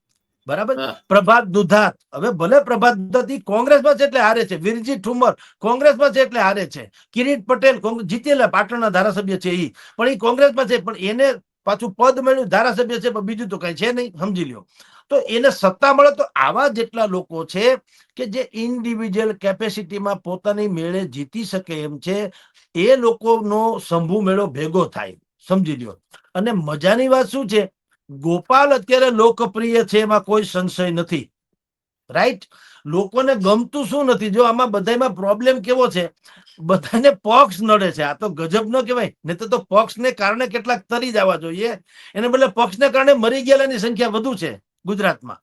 બરાબર. હા. પ્રભાત દુધાત, હવે ભલે પ્રભાત દુધાત કોંગ્રેસમાં છે એટલે હારે છે, વિરજી ઠુમર કોંગ્રેસમાં છે એટલે હારે છે, કિરીટ પટેલ જીતેલા પાટણના ધારાસભ્ય છે ઈ, પણ એ કોંગ્રેસમાં છે, પણ એને પાછું પદ મળ્યું, ધારાસભ્ય છે, પણ બીજું તો કઈ છે નહીં, સમજી લ્યો. તો એને સત્તા મળે. તો આવા જેટલા લોકો છે કે જે ઇન્ડિવિજ્યુઅલ કેપેસિટીમાં પોતાની મેળે જીતી શકે એમ છે, એ લોકોનો શંભુ મેળો ભેગો થાય, સમજી લ્યો. અને મજાની વાત શું છે, ગોપાલ અત્યારે લોકપ્રિય છે એમાં કોઈ સંશય નથી, રાઈટ. લોકોને ગમતું શું નથી, જો આમાં બધામાં પ્રોબ્લેમ કેવો છે, બધાને પક્ષ નડે છે. આ તો ગજબ ન કહેવાય, નહીં તો પક્ષને કારણે કેટલાક તરી જવા જોઈએ, એને બદલે પક્ષને કારણે મરી ગયેલાની સંખ્યા વધુ છે ગુજરાતમાં.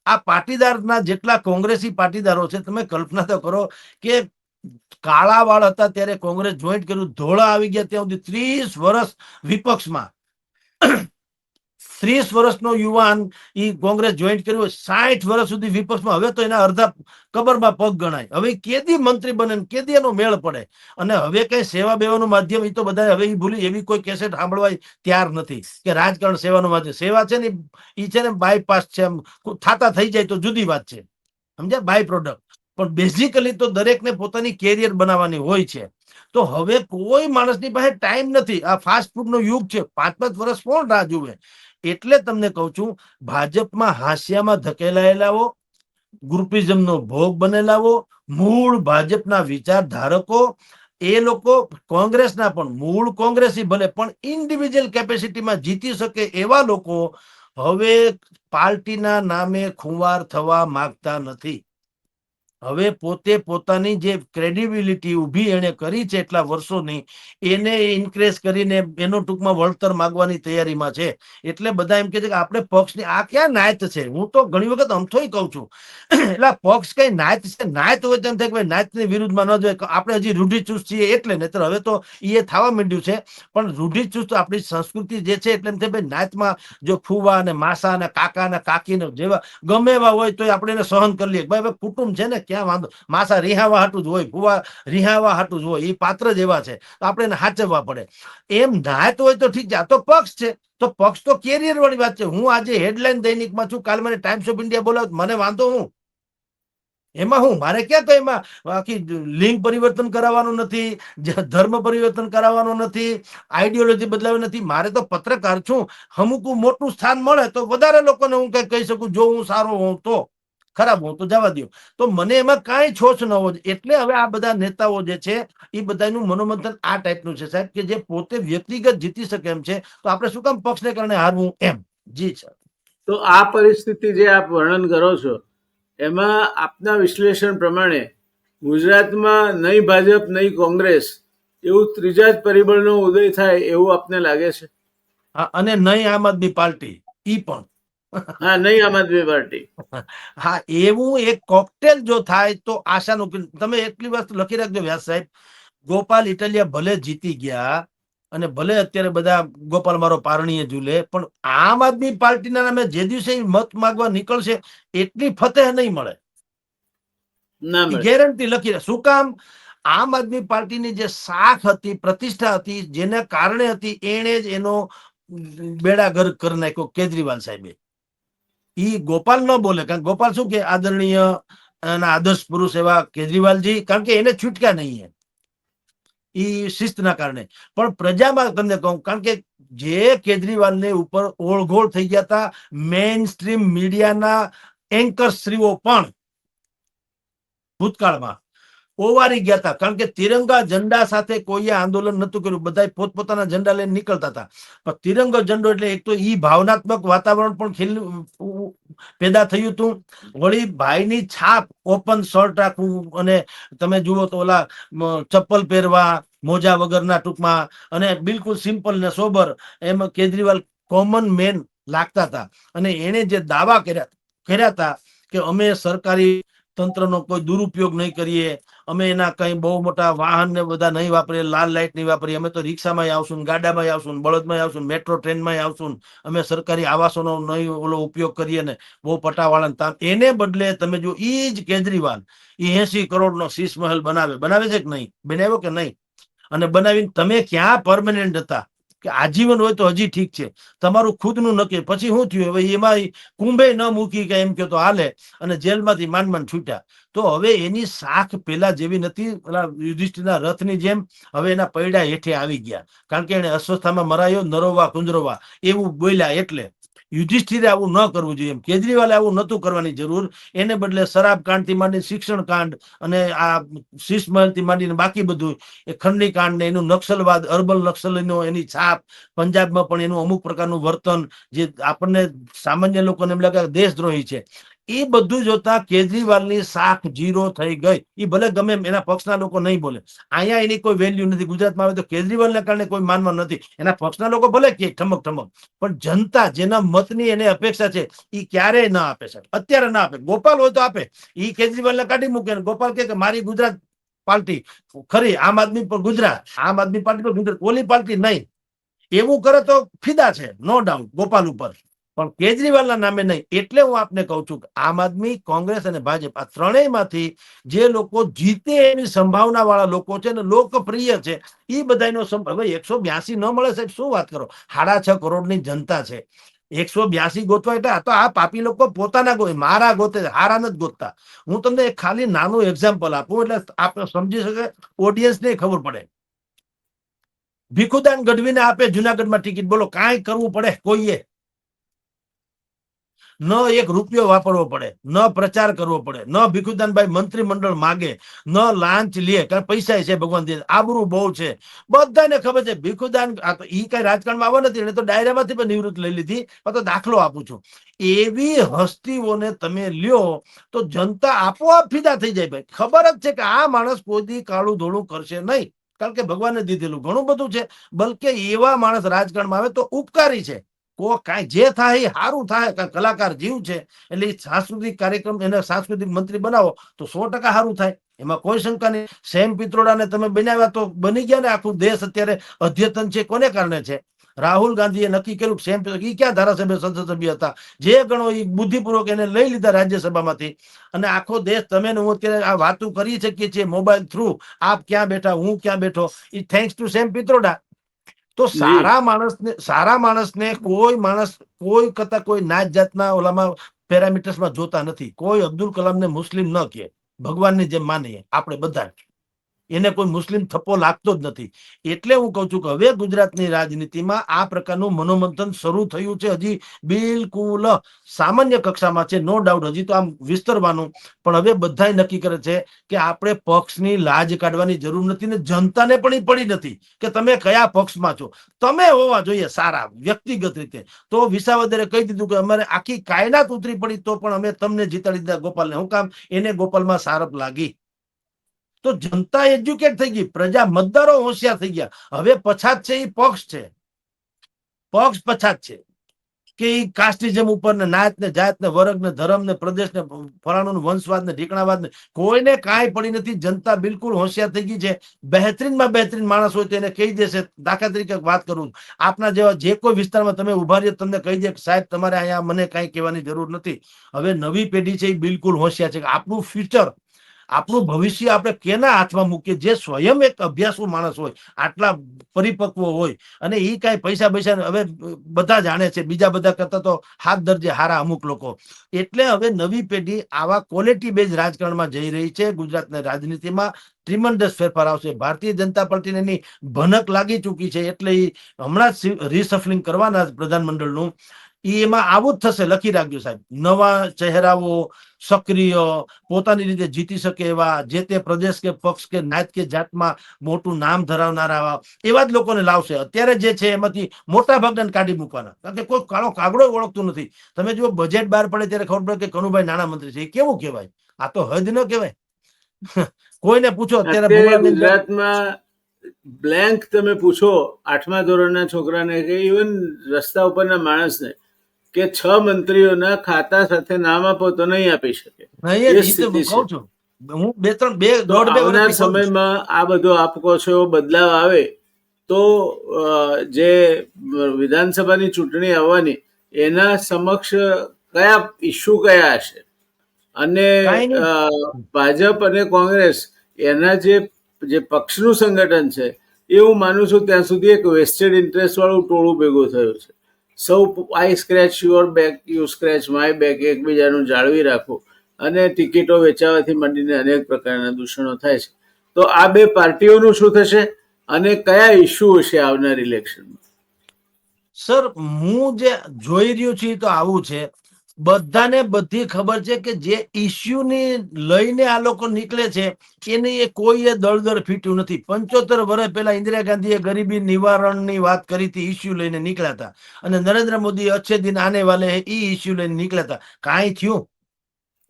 આ પાટીદારના જેટલા કોંગ્રેસી પાટીદારો છે, તમે કલ્પના તો કરો કે કાળા વાળ હતા ત્યારે કોંગ્રેસ જોઈન્ટ કર્યું, ધોળા આવી ગયા ત્યાં સુધી 30 વર્ષ વિપક્ષમાં, 30 વર્ષનો યુવાન ઈ કોંગ્રેસ જોઈન્ટ કર્યું, 60 વર્ષ સુધી વિપક્ષમાં, હવે તો એના અડધા કબરમાં પગ ગણાય. હવે કેદી મંત્રી બને, કેદી એનો મેળ પડે. અને હવે કઈ સેવા બેવાનું માધ્યમ, એ તો બધા હવે ભૂલી, એવી કોઈ કેસેટ સાંભળવા તૈયાર નથી કે રાજકારણ સેવાનું માધ્યમ. સેવા છે ને ઈ છે ને બાયપાસ છે, થાતા થઈ જાય તો જુદી વાત છે, સમજ્યા, બાય પ્રોડક્ટ. પણ બેઝિકલી તો દરેકને પોતાની કેરિયર બનાવવાની હોય છે. તો હવે કોઈ માણસની પાસે ટાઈમ નથી. આ ફાસ્ટ ફૂડ નો યુગ છે, 5-5 વર્ષ કોણ રાહ જુએ. એટલે તમને કહું છું, ભાજપમાં હાસ્યામાં ધકેલાયેલાઓ, ગ્રુપિઝમનો ભોગ બનેલાઓ, મૂળ ભાજપના વિચારધારકો, એ લોકો કોંગ્રેસના પણ મૂળ કોંગ્રેસી ભલે, પણ ઇન્ડિવિજ્યુઅલ કેપેસિટીમાં જીતી શકે એવા લોકો હવે પાર્ટીના નામે ખુંવાર થવા માંગતા નથી. હવે પોતે પોતાની જે ક્રેડિબિલિટી ઊભી એને કરી છે એટલા વર્ષોની, એને ઇન્ક્રેઝ કરીને એનો ટૂંકમાં વળતર માંગવાની તૈયારીમાં છે. એટલે બધા એમ કે છે કે આપણે પક્ષની આ ક્યાં નાયત છે. હું તો ઘણી વખત અમથોય કહું છું, એટલે પક્ષ કઈ નાયત છે, નાયત હોય તેમ થાય કે નાયતની વિરુદ્ધમાં ન જોઈએ, આપણે હજી રૂઢિચુસ્ત છીએ એટલે, નહીતર હવે તો એ થવા માંડ્યું છે. પણ રૂઢિચુસ્ત આપણી સંસ્કૃતિ જે છે એટલે એમ થાય ભાઈ નાયતમાં જો ફુવા અને માસા અને કાકા અને કાકી જેવા ગમે એવા હોય તો આપણે એને સહન કરી લઈએ, ભાઈ કુટુંબ છે ને, ક્યાં વાંધો. માસા રિહાવા હાટું જ હોય, ફુવા રિહાવા હાટું જ હોય, એ પાત્ર જ એવા છે, તો આપણે એને હાચવવા પડે. એમ નાયત હોય તો ઠીક છે, આ તો પક્ષ છે, તો પક્ષ તો કેરિયર વાળી વાત છે. હું આજે હેડલાઇન દૈનિકમાં છું, કાલ મને ટાઈમ્સ ઓફ ઇન્ડિયા બોલાવ, મને વાંધો હું એમાં, હું મારે ક્યાં તો એમાં આખી લિંગ પરિવર્તન કરાવવાનું નથી, ધર્મ પરિવર્તન કરાવવાનું નથી, આઈડિયોલોજી બદલાવી નથી. મારે તો પત્રકાર છું, અમુક મોટું સ્થાન મળે તો વધારે લોકોને હું કઈ કહી શકું, જો હું સારો હોઉં તો, ખરાબ હોઉં તો જવા દો. તો મને એમાં કાંઈ છોછ ન હોય. એટલે હવે આ બધા નેતાઓ જે છે એ બધાનું મનોમંથન આ ટાઈપનું છે સાહેબ, કે જે પોતે વ્યક્તિગત જીતી શકે એમ છે, તો આપણે શું કામ પક્ષને કારણે હારવું એમ. જી સર. તો આ પરિસ્થિતિ જે આપ વર્ણન કરો છો એમાં આપના વિશ્લેષણ પ્રમાણે ગુજરાતમાં નહીં ભાજપ નહીં કોંગ્રેસ એવું ત્રીજા જ પરિબળનો ઉદય થાય એવું આપને લાગે છે? અને નહીં આમ આદમી પાર્ટી, ઈ પણ. હા, નહીં આમ આદમી પાર્ટી. હા, એવું એક કોકટેલ જો થાય તો આશાનું કિરણ. તમે એટલી વસ્તુ લખી રાખજો વ્યાસ સાહેબ, ગોપાલ ઇટાલિયા ભલે જીતી ગયા અને ભલે અત્યારે બધા ગોપાલ મારો પારણીએ ઝૂલે, પણ આમ આદમી પાર્ટીના નામે જે દિવસે મત માંગવા નીકળશે એટલી ફતેહ નહીં મળે, ના મળે. ગેરંટી લખી. શું કામ? આમ આદમી પાર્ટીની જે શાખ હતી, પ્રતિષ્ઠા હતી, જેના કારણે હતી, એને જ એનો બેડાગર કરી નાખ્યો કેજરીવાલ સાહેબે. ઈ ગોપાલ ન બોલે, કારણ ગોપાલ શું કે આદરણીય આદર્શ પુરુષ એવા કેજરીવાલજી, કારણ કે એને છૂટક્યા નહીં ઈ શિસ્તના કારણે. પણ પ્રજામાં તમને કહું, કારણ કે જે કેજરીવાલને ઉપર ઓળઘોળ થઈ ગયા હતા મેઇન સ્ટ્રીમ મીડિયાના એન્કર શ્રીઓ પણ ભૂતકાળમાં, ઓવારી ગયા હતા, કારણ કે તિરંગા ઝંડા સાથે કોઈએ આંદોલન નતું કર્યું, બધા પોતપોતાના ઝંડા લઈને નીકળતા હતા. પણ તિરંગો ઝંડો એટલે એક તો ઈ ભાવનાત્મક વાતાવરણ પણ પેદા થયું હતું. વળી ભાઈની છાપ, ઓપન શર્ટ રાખવું, અને તમે જુઓ તો ઓલા ચપ્પલ પહેરવા, મોજા વગરના ટૂંકમાં, અને બિલકુલ સિમ્પલ ને સોબર, એમ કેજરીવાલ કોમન મેન લાગતા હતા. અને એને જે દાવા કર્યા હતા કે અમે સરકારી તંત્રનો કોઈ દુરુપયોગ નહીં કરીએ, અમે એના કઈ બહુ મોટા વાહન ને બધા નહીં વાપરીએ, લાલ લાઇટ નહીં વાપરીએ, અમે તો રિક્ષામાં આવશું, ગાડામાં આવશું, બળદમાં આવશું, મેટ્રો ટ્રેનમાં આવશું, અમે સરકારી આવાસોનો નહીં ઓલો ઉપયોગ કરીએ ને બહુ પટાવાળા. એને બદલે તમે જો ઈ જ કેજરીવાલ 80 કરોડનો શીશ મહેલ બનાવે છે કે નહીં, બનાવ્યો કે નહીં? અને બનાવીને તમે ક્યાં પરમાનન્ટ હતા? કે આજીવન હોય તો હજી ઠીક છે, તમારું ખુદનું નક્કી. પછી શું થયું? હવે એમાં કુંભે ન મૂકી કે એમ કે તો હાલે, અને જેલમાંથી માંડ છૂટ્યા. તો હવે એની શાખ પેલા જેવી નથી, યુધિષ્ઠિરના રથની જેમ. હવે એના પૈડા હેઠે આવી ગયા, કારણ કે એને અસ્વસ્થામાં મરાયો, નરોવા કુંજરોવા એવું બોલ્યા. એટલે યુધિષ્ઠિરે આવું ન કરવું જોઈએ. કેજરીવાલે આવું નતું કરવાની જરૂર. એને બદલે શરાબ કાંડ થી માંડીને શિક્ષણ કાંડ, અને આ શીશ મહેલ થી માંડીને બાકી બધું, એ ખંડની કાંડ ને એનું નક્સલવાદ, અર્બલ નક્સલનો એની છાપ, પંજાબમાં પણ એનું અમુક પ્રકારનું વર્તન, જે આપણને સામાન્ય લોકોને એમ લાગે દેશદ્રોહી છે, એ બધું જોતા કેજરીવાલની શાખ 0 થઈ ગઈ. એ ભલે ગમે એના પક્ષના લોકો નહીં બોલે, અહીંયા એની કોઈ વેલ્યુ નથી. ગુજરાતમાં આવે તો કેજરીવાલને કારણે કોઈ માનવા નથી. એના પક્ષના લોકો ભલે કે ઠમક ઠમક, પણ જનતા જેના મતની એને અપેક્ષા છે એ ક્યારેય ના આપે. સાહેબ અત્યારે ના આપે. ગોપાલ હોય તો આપે. એ કેજરીવાલને કાઢી મૂકે, ગોપાલ કે મારી ગુજરાત પાર્ટી ખરી, આમ આદમી પર ગુજરાત, આમ આદમી પાર્ટી પર ગુજરાત, ઓલી પાર્ટી નહીં. એવું કરે તો ફિદા છે, નો ડાઉટ, ગોપાલ ઉપર. પણ કેજરીવાલના નામે નહીં. એટલે હું આપને કહું છું કે આમ આદમી, કોંગ્રેસ અને ભાજપ, આ ત્રણેયમાંથી જે લોકો જીતે એની સંભાવના વાળા લોકો છે ને લોકપ્રિય છે, એ બધાનો હવે 182 ન મળે સાહેબ, શું વાત કરો? 6.5 કરોડની જનતા છે. 182 ગોતવા એટલે આ તો આ પાપી લોકો પોતાના મારા ગોતે, હારા નથી ગોતતા. હું તમને એક ખાલી નાનું એક્ઝામ્પલ આપું, એટલે આપણે સમજી શકે, ઓડિયન્સને ખબર પડે. ભીખુદાન ગઢવીને આપે જુનાગઢમાં ટિકિટ, બોલો કાંઈ કરવું પડે કોઈએ? ન 1 રૂપિયો વાપરવો પડે, ન પ્રચાર કરવો પડે, ન ભીખુદાનભાઈ મંત્રીમંડળ માગે, ન લાંચ લે, કારણ પૈસા છે ભગવાન દે, આબરૂ બહુ છે, બધાને ખબર છે. ભીખુદાન ઈ કઈ રાજકારણમાં આવો નથી, એને તો ડાયરામાંથી પણ નિવૃત્તિ લઈ લીધી. તો દાખલો આપું છું. એવી હસ્તીઓને તમે લ્યો તો જનતા આપોઆપ ફિદા થઈ જાય. ભાઈ ખબર જ છે કે આ માણસ કોઈ દી કાળું ધોળું કરશે નહીં, કારણ કે ભગવાને દીધેલું ઘણું બધું છે. બલકે એવા માણસ રાજકારણમાં આવે તો ઉપકારી છે. કાંઈ જે થાય એ સારું થાય. કલાકાર જીવ છે, એટલે સાંસ્કૃતિક કાર્યક્રમ, એને સાંસ્કૃતિક મંત્રી બનાવો તો 100% સારું થાય, એમાં કોઈ શંકા નહીં. સેમ પિત્રોડાને તમે બનાવ્યા તો બની ગયા ને. આખું દેશ અત્યારે અદ્યતન છે, કોને કારણે છે? રાહુલ ગાંધીએ નક્કી કર્યું. સેમ એ ક્યાં ધારાસભ્ય, સંસદ સભ્ય હતા? જે ગણો એ બુદ્ધિપૂર્વક એને લઈ લીધા રાજ્યસભામાંથી, અને આખો દેશ, તમે હું અત્યારે આ વાતો કરી શકીએ છીએ મોબાઈલ થ્રુ, આપ ક્યાં બેઠા, હું ક્યાં બેઠો, એ થેન્ક્સ ટુ સેમ પિત્રોડા. તો સારા માણસને કોઈ માણસ કોઈ કરતા કોઈ નાત જાતના ઓલામાં પેરામીટર્સમાં જોતા નથી. કોઈ અબ્દુલ કલામને મુસ્લિમ ન કહે, ભગવાનની જેમ માનીએ આપણે બધા. એને કોઈ મુસ્લિમ થપ્પો લાગતો જ નથી. એટલે હું કહું છું કે હવે ગુજરાતની રાજનીતિમાં આ પ્રકારનું મનોમંથન શરૂ થયું છે. હજી બિલકુલ સામાન્ય કક્ષામાં છે, નો ડાઉટ. હજી તો આમ વિસ્તરવાનું, પણ હવે બધા નક્કી કરે છે કે આપણે પક્ષની લાજ કાઢવાની જરૂર નથી, ને જનતાને પણ એ પડી નથી કે તમે કયા પક્ષમાં છો. તમે હોવા જોઈએ સારા વ્યક્તિગત રીતે. તો વિસાવદરે કહી દીધું કે અમારે આખી કાયનાત ઉતરી પડી તો પણ અમે તમને જીતાડી દીધા ગોપાલને. હું કામ? એને ગોપાલમાં સારપ લાગી. તો જનતા એજ્યુકેટ થઈ ગઈ, પ્રજા, મતદારો હોશિયાર થઈ ગયા. હવે પછાત છે એ પક્ષ છે, પક્ષ પછાત છે કે એ કાસ્ટિઝમ ઉપર ને, નાત ને, જાત ને, વર્ગ ને, ધર્મ ને, પ્રદેશ ને, ફલાણું વંશવાદ ને, ઢીકણાવાદ ને, કોઈને કાંઈ પડી નથી. જનતા બિલકુલ હોશિયાર થઈ ગઈ છે. બહેતરીનમાં બહેતરીન માણસ હોય તો એને કહી દેશે. દાખલા તરીકે વાત કરું, આપના જેવા જે કોઈ વિસ્તારમાં તમે ઉભા રહીએ, તમને કહી દે કે સાહેબ તમારે અહીંયા મને કાંઈ કહેવાની જરૂર નથી. હવે નવી પેઢી છે એ બિલકુલ હોશિયાર છે કે આપણું ફ્યુચર, આપણું ભવિષ્ય આપણે કેના હાથમાં મૂકીએ. જે સ્વયં એક અભ્યાસુ માણસ હોય, આટલા પરિપક્વ હોય, અને એ કાંઈ પૈસા હવે બધા જાણે છે, બીજા બધા કરતા તો હાથ દરજે હારા અમુક લોકો. એટલે હવે નવી પેઢી આવા ક્વોલિટી બેઝ રાજકારણમાં જઈ રહી છે. ગુજરાતની રાજનીતિમાં ટ્રીમન્ડસ ફેરફાર આવશે. ભારતીય જનતા પાર્ટીને એની ભનક લાગી ચૂકી છે, એટલે એ હમણાં જ રીસફલિંગ કરવાના પ્રધાનમંડળનું. એમાં આવું જ થશે. લખી રાખજો સાહેબ. નવા ચહેરાઓ, સક્રિય, પોતાની રીતે જીતી શકે એવા, જે તે પ્રદેશ કે પક્ષ કે નાત કે જાતમાં મોટું નામ ધરાવનારા એવા જ લોકોને લાવશે. અત્યારે જે છે એમાંથી મોટા ભાગના કાઢી મૂકવાના, કારણ કે કોઈ કાળો કાગડો ઓળખતું નથી. તમે જો બજેટ બહાર પડે ત્યારે ખબર પડે કે કનુભાઈ નાણામંત્રી છે. એ કેવું કહેવાય? આ તો હદ ન કહેવાય. કોઈને પૂછો અત્યારે અત્યારે ભૂમરાબેન ગુજરાતમાં બ્લેન્ક તમે પૂછો 8મા ધોરણના છોકરાને કે ઇવન રસ્તા ઉપરના માણસને કે 6 મંત્રીઓના ખાતા સાથે નામ આપો તો નહીં આપી શકે નહીં, એ ઈ તો સ્થિતિ છે. કહું છું. હું તો દોઢ બે આવનાર વર્ષથી કહું છું. સમયમાં આ બધો આપકો છે એવો બદલાવ આવે તો જે વિધાનસભાની ચૂંટણી આવવાની એના સમક્ષ કયા ઇસ્યુ કયા હશે અને કાંઈ નહીં. ભાજપ અને કોંગ્રેસ એના જે પક્ષનું સંગઠન છે એ હું માનું છું ત્યાં સુધી એક વેસ્ટેડ ઇન્ટરેસ્ટ વાળું ટોળું ભેગું થયું છે. So I scratch your back, you scratch my back, એકબીજાનું જાળવી રાખવું અને ટિકિટો વેચાવાથી માંડીને અનેક પ્રકારના દૂષણો થાય છે. તો આ બે પાર્ટીઓનું શું થશે અને કયા ઇસ્યુ હશે આવનાર ઇલેક્શનમાં? સર, હું જે જોઈ રહ્યું છું એ તો આવું છે. બધાને બધી ખબર છે કે જે ઇસ્યુની લઈને આ લોકો નીકળે છે એની એ કોઈએ દળદર ફીટ્યું નથી. 75 વર્ષ પહેલા ઇન્દિરા ગાંધીએ ગરીબી નિવારણની વાત કરી હતી, ઇસ્યુ લઈને નીકળ્યા હતા. અને નરેન્દ્ર મોદી અચ્છે દિન આને વાલે હે ઈ ઇસ્યુ લઈને નીકળ્યા હતા. કાંઈ થયું?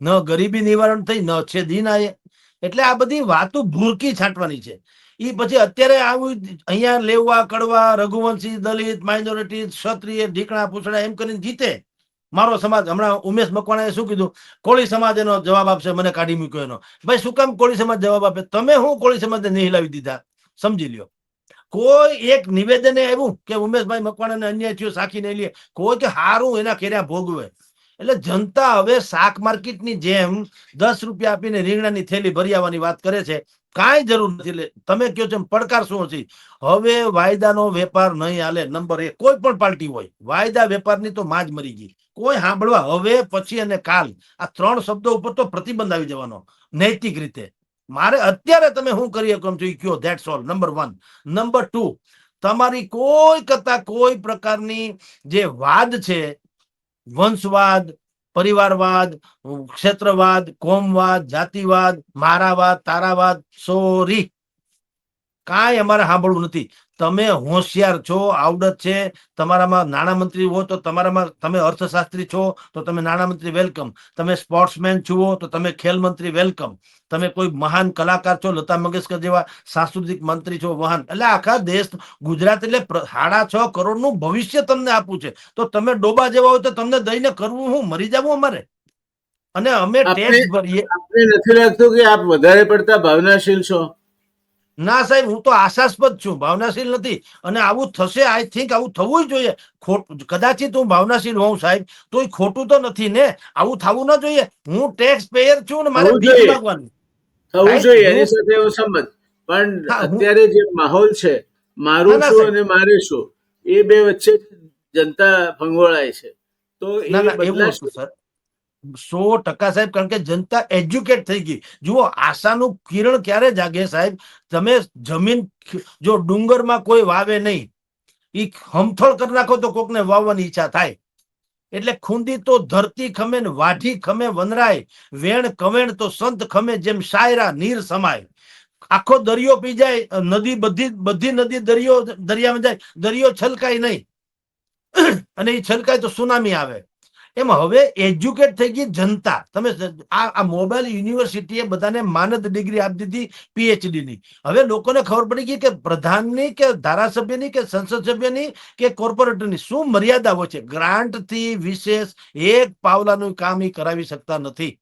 ન ગરીબી નિવારણ થઈ, ન અચ્છે દિન આયે. એટલે આ બધી વાતો ભૂરકી છાંટવાની છે. ઈ પછી અત્યારે આવું અહીંયા લેવા કડવા, રઘુવંશી, દલિત, માઇનોરિટી, ક્ષત્રિય, ઢીકણા પૂછડા એમ કરીને જીતે. મારો સમાજ, હમણાં ઉમેશ મકવાણાએ શું કીધું? કોળી સમાજ એનો જવાબ આપશે, મને કાઢી મૂક્યો એનો. ભાઈ શું કામ કોળી સમાજ જવાબ આપે? તમે હું કોળી સમાજને નિહિલાવી દીધા? સમજી લ્યો. કોઈ એક નિવેદને આવ્યું કે ઉમેશભાઈ મકવાણાને અન્યાય થયો સાખી નહીં લે? કોઈ કે હારું એના કર્યા ભોગવે. એટલે જનતા હવે શાક માર્કેટની જેમ 10 રૂપિયા આપીને રીંગણાની થેલી ભરી આવવાની વાત કરે છે. કાંઈ જરૂર નથી. એટલે તમે કહો છો પડકાર શું છે? હવે વાયદાનો વેપાર નહીં હાલે. નંબર 1, કોઈ પણ પાર્ટી હોય, વાયદા વેપારની તો માં જ મરી ગઈ. કોઈ સાંભળવા હવે, પછી અને કાલ, આ 3 શબ્દો ઉપર તો પ્રતિબંધ આવી જવાનો નૈતિક રીતે. મારે અત્યારે તમે શું કરી શકો છો એ કયો, ધેટ્સ ઓલ. નંબર 1. નંબર 2, તમારી કોઈ કરતા કોઈ પ્રકારની જે વાદ છે, વંશવાદ, પરિવારવાદ, ક્ષેત્રવાદ, કોમવાદ, જાતિવાદ, મારાવાદ, તારાવાદ, સોરી, કાંઈ અમારે સાંભળવું નથી. તમે હોશિયાર છો, આવડત છે, તમારામાં નાણામંત્રી હો તો તમારામાં, તમે અર્થશાસ્ત્રી છો તો તમે નાણામંત્રી વેલકમ, તમે સ્પોર્ટ્સમેન છો તો તમે ખેલ મંત્રી વેલકમ, તમે કોઈ મહાન કલાકાર છો, લતા મંગેશકર જેવા સાંસ્કૃતિક મંત્રી છો, મહાન. એટલે આખા દેશ, ગુજરાત એટલે 6.5 કરોડનું ભવિષ્ય તમને આપવું છે. તો તમે ડોબા જેવા હોય તો તમને દઈને કરવું હું? મરી જવું અમારે? અને અમે ટેક્સ ભરીએ. આપને નથી લાગતું કે આપ વધારે પડતા ભાવનાશીલ છો? ના સાહેબ, હું તો આશાસ્પદ છું, ભાવનાશીલ નથી. અને આવું થશે, આઈ થિંક આવું થવું જ જોઈએ. કદાચિત હું ભાવનાશીલ હોઉં સાહેબ, તો ખોટું તો નથી ને. આવું થવું ન જોઈએ. હું ટેક્સ પેયર છું ને મારે થવું ભીખ જોઈએ, માંગવાની. થવું જોઈએ, એની સાથે હું સંમત. પણ હા, અત્યારે જે માહોલ છે, ના મારું ના શું સાહેબ, અને મારે શું, એ બે વચ્ચે જનતા ભંગોળાય છે. તો ના એ ના, એવું બદલાશે. હતું સર. 100% સાહેબ, કારણ કે જનતા એજ્યુકેટ થઈ ગઈ. જુઓ, આશાનું કિરણ ક્યારે જાગે સાહેબ? તમે જમીન, જો ડુંગરમાં કોઈ વાવે નહીં, ઈ હમથળ કરી નાખો તો કોકને વાવવાની ઈચ્છા થાય. એટલે ખૂંદી તો ધરતી ખમે ને વાઢી ખમે વનરાય, વેણ કવેણ તો સંત ખમે જેમ શાયરા નીર સમાય. આખો દરિયો પી જાય, નદી બધી નદી દરિયામાં જાય, દરિયો છલકાય નહીં. અને એ છલકાય તો સુનામી આવે. એમ હવે એજ્યુકેટ થઈ ગઈ જનતા. તમે આ મોબાઈલ યુનિવર્સિટીએ બધાને માનદ ડિગ્રી આપી દીધી, પીએચડી ની. હવે લોકોને ખબર પડી ગઈ કે પ્રધાનની કે ધારાસભ્યની કે સંસદ સભ્યની કે કોર્પોરેટરની શું મર્યાદા હોય છે. ગ્રાન્ટ થી વિશેષ એક પાવલાનું કામ ઈ કરાવી શકતા નથી.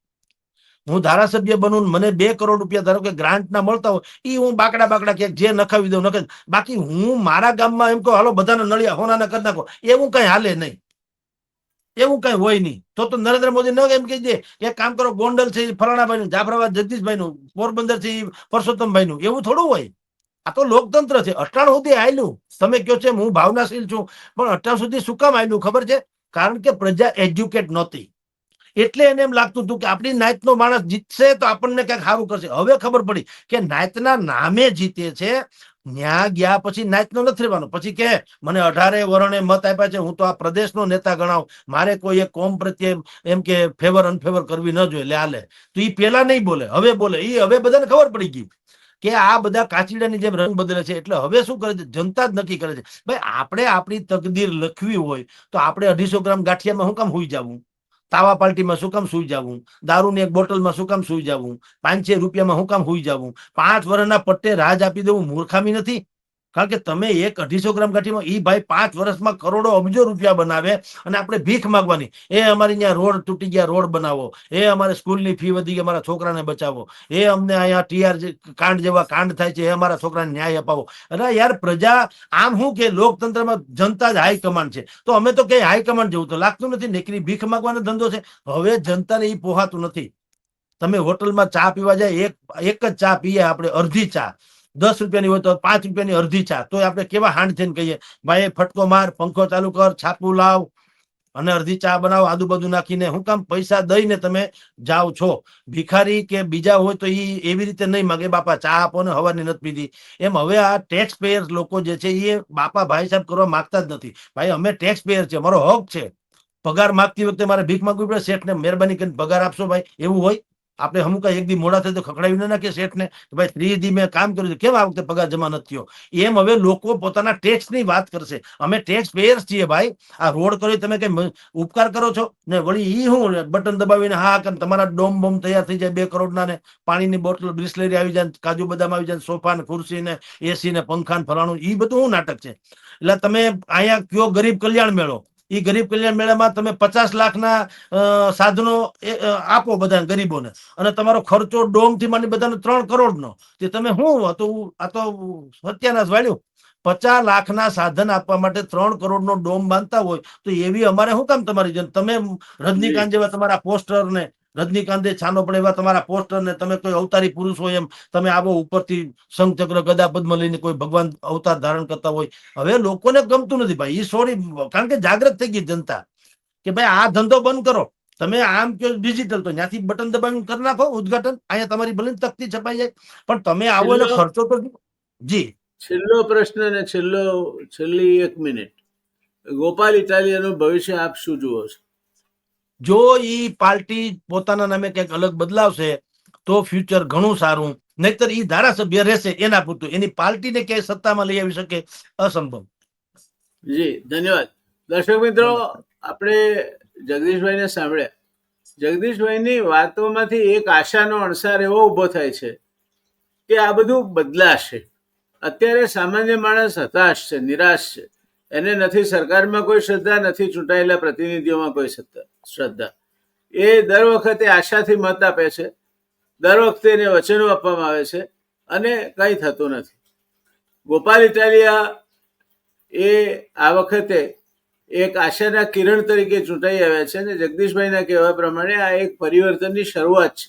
હું ધારાસભ્ય બનું, મને 2 કરોડ રૂપિયા ધારો કે ગ્રાન્ટ ના મળતા હોય, એ હું બાકડા કે જે નખાવી દઉં નખાવી. બાકી હું મારા ગામમાં એમ કહું હાલો બધાને નળિયા હોનાના કરી નાખો, એવું કઈ હાલે નહીં. એવું કઈ હોય નહીં. તો નરેન્દ્ર મોદી ન એમ કહી દે એક કામ કરો, ગોંડલ છે ફલાણાભાઈ નું, જાફરાબાદ જગદીશભાઈ નું, પોરબંદર છે પરસોત્તમભાઈ નું. એવું થોડું હોય. આ તો લોકતંત્ર છે. અટાણ સુધી આયલું. તમે કહો છો હું ભાવનાશીલ છું, પણ અટાણ સુધી શું કામ આયલું ખબર છે? કારણ કે પ્રજા એજ્યુકેટ નહોતી. એટલે એને એમ લાગતું હતું કે આપણી નાતનો માણસ જીતશે તો આપણને કંઈક સારું કરશે. હવે ખબર પડી કે નાતના નામે જીતે છે, ન્યા ગયા પછી નાચનો નથી રહેવાનો. પછી કે મને 18 વરણે મત આપ્યા છે, હું તો આ પ્રદેશનો નેતા ગણાવ, મારે કોઈ એક કોમ પ્રત્યે એમ કે ફેવર અનફેવર કરવી ન જોઈએ, લે આલે. તો એ પેલા નહીં બોલે, હવે બોલે. એ હવે બધાને ખબર પડી ગઈ કે આ બધા કાચીડાની જેમ રંગ બદલે છે. એટલે હવે શું કરે છે, જનતા જ નક્કી કરે છે. ભાઈ આપણે આપણી તકદીર લખવી હોય તો આપણે 250 ગ્રામ ગાંઠિયામાં શું કામ સુઈ જવું, તાવા પાલ્ટીમાં શું કામ સુઈ જવું, દારૂની એક બોટલમાં શું કામ સુઈ જવું, 500 રૂપિયામાં શું કામ સુઈ જવું, 5 વર્ષના પટ્ટે રાજ આપી દેવું મૂર્ખામી નથી. કારણ કે તમે એક 250 ગ્રામ ગાંઠીમાં ઈ ભાઈ 5 વર્ષમાં કરોડો અબજો રૂપિયા બનાવે અને આપણે ભીખ માંગવાની, એ અમારી ત્યાં રોડ તૂટી ગયા, રોડ બનાવો, એ અમારે સ્કૂલની ફી વધી ગઈ, અમારા છોકરાને બચાવો, એ અમને અહીંયા ટીઆર કાંડ જેવા કાંડ થાય છે, એ અમારા છોકરાને ન્યાય અપાવો. અરે યાર, પ્રજા આમ શું કે લોકતંત્રમાં જનતા જ હાઈકમાન્ડ છે, તો અમે તો કઈ હાઈકમાન્ડ જેવું તો લાગતું નથી. નીકળી ભીખ માંગવાનો ધંધો છે. હવે જનતાને ઈ પોહાતું નથી. તમે હોટલમાં ચા પીવા જાય, એક જ ચા પીએ આપણે, અડધી ચા 10 રૂપિયાની હોય તો 5 રૂપિયાની અડધી ચા, તો આપણે કેવા હાંડ થઈને કહીએ, ભાઈ ફટકો માર, પંખો ચાલુ કર, છાપું લાવ અને અડધી ચા બનાવો આજુ બાજુ નાખીને. હું કામ પૈસા દઈને તમે જાઓ છો? ભિખારી કે બીજા હોય તો એ એવી રીતે નહીં માગે, બાપા ચા આપો ને, હવાની નથી પીધી. એમ હવે આ ટેક્સ પેયર લોકો જે છે એ બાપા ભાઈ સાહેબ કરવા માંગતા જ નથી. ભાઈ અમે ટેક્સ પેયર છે, મારો હક છે. પગાર માંગતી વખતે મારે ભીખ માંગવી પડે? શેઠને મહેરબાની કરીને પગાર આપશો ભાઈ, એવું હોય? આપણે અમુક એક દી મોડા થાય તો ખખડાવી ના નાખીએ શેઠને, ભાઈ 30 દી મેં કામ કર્યું, કેમ આ વખતે પગાર જમા નથી થયો? એમ હવે લોકો પોતાના ટેક્સ ની વાત કરશે. અમે ટેક્સ પેયર છીએ ભાઈ. આ રોડ કરી તમે કઈ ઉપકાર કરો છો ને? વળી ઈ હું બટન દબાવીને હા કે તમારા ડોમ બોમ તૈયાર થઈ જાય 2 કરોડના, ને પાણીની બોટલ બિસ્લેરી આવી જાય, કાજુ બદામ આવી જાય, સોફા ને ખુરશી ને એસી ને પંખા ને ફલાણું, ઈ બધું શું નાટક છે? એટલે તમે અહીંયા કયો ગરીબ કલ્યાણ મેળો, એ ગરીબ કલ્યાણ મેળામાં તમે 50 લાખના સાધનો આપો બધા ગરીબોને, અને તમારો ખર્ચો ડોમ થી માંડી બધાનો 3 કરોડનો. તે તમે શું હતું? આ તો સત્યાનાશ વાળ્યું. 50 લાખના સાધન આપવા માટે 3 કરોડનો ડોમ બાંધતા હોય તો એવી અમારે શું કામ તમારી? તમે રજનીકાંત જેવા તમારા પોસ્ટર ને, રજનીકાંતે છાનો પડે એવા તમારા પોસ્ટર ને, તમે કોઈ અવતારી પુરુષ હોય એમ તમે આવો ઉપરથી શંખ ચક્ર ગદા પદ્મ લઈને કોઈ ભગવાન અવતાર ધારણ કરતા હોય. હવે લોકોને ગમતું નથી ભાઈ, એ સોરી. કારણ કે જાગૃત થઈ ગઈ જનતા કે ભાઈ આ ધંધો બંધ કરો. તમે આમ કે ડિજિટલ તો ત્યાંથી બટન દબાવીને કરી નાખો ઉદઘાટન, અહીંયા તમારી ભલે તકતી છપાઈ જાય, પણ તમે આવો એટલે ખર્ચો તો જી. છેલ્લો પ્રશ્ન ને છેલ્લી 1 મિનિટ, ગોપાલ ઇટાલિયાનું ભવિષ્ય આપ શું જુઓ છો? જો ઈ પાર્ટી પોતાના નામે કંઈક અલગ બદલાવશે તો ફ્યુચર ઘણું સારું, નહીતર ઈ ધારાસભ્ય રહેશે એના પૂરતું, એની પાર્ટીને ક્યાંય સત્તામાં લઈ આવી શકે અસંભવ. જી ધન્યવાદ. દર્શક મિત્રો, આપણે જગદીશભાઈને સાંભળ્યા. જગદીશભાઈની વાતોમાંથી એક આશાનો અણસાર એવો ઉભો થાય છે કે આ બધું બદલાશે. અત્યારે સામાન્ય માણસ હતાશ છે, નિરાશ છે. એને નથી સરકારમાં કોઈ શ્રદ્ધા, નથી ચૂંટાયેલા પ્રતિનિધિઓમાં કોઈ શ્રદ્ધા. એ દર વખતે આશાથી મત આપે છે, દર વખતે એને વચનો આપવામાં આવે છે અને કંઈ થતું નથી. ગોપાલ ઇટાલિયા એ આ વખતે એક આશાના કિરણ તરીકે ચૂંટાઈ આવ્યા છે અને જગદીશભાઈના કહેવા પ્રમાણે આ એક પરિવર્તનની શરૂઆત છે.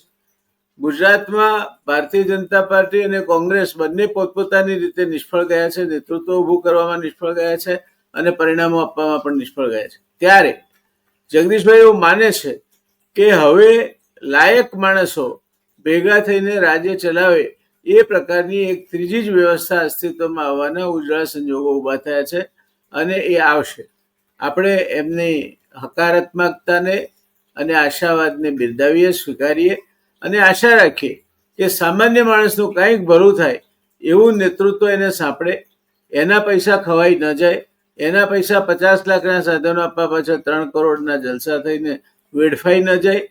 ગુજરાતમાં ભારતીય જનતા પાર્ટી અને કોંગ્રેસ બંને પોતપોતાની રીતે નિષ્ફળ ગયા છે, નેતૃત્વ ઊભું કરવામાં નિષ્ફળ ગયા છે અને પરિણામો આપવામાં પણ નિષ્ફળ ગયા છે. ત્યારે જગદીશભાઈ એવું માને છે કે હવે લાયક માણસો ભેગા થઈને રાજ્ય ચલાવે એ પ્રકારની એક ત્રીજી જ વ્યવસ્થા અસ્તિત્વમાં આવવાના ઉજળા સંજોગો ઊભા થયા છે અને એ આવશે. આપણે એમની હકારાત્મકતાને અને આશાવાદને બિરદાવીએ, સ્વીકારીએ અને આશા રાખીએ કે સામાન્ય માણસનું કંઈક ભલું થાય એવું નેતૃત્વ એને સાંપડે. એના પૈસા ખવાઈ ન જાય, એના પૈસા 50 લાખના સાધનો આપવા પાછળ 3 કરોડના જલસા થઈને વેડફાઈ ન જાય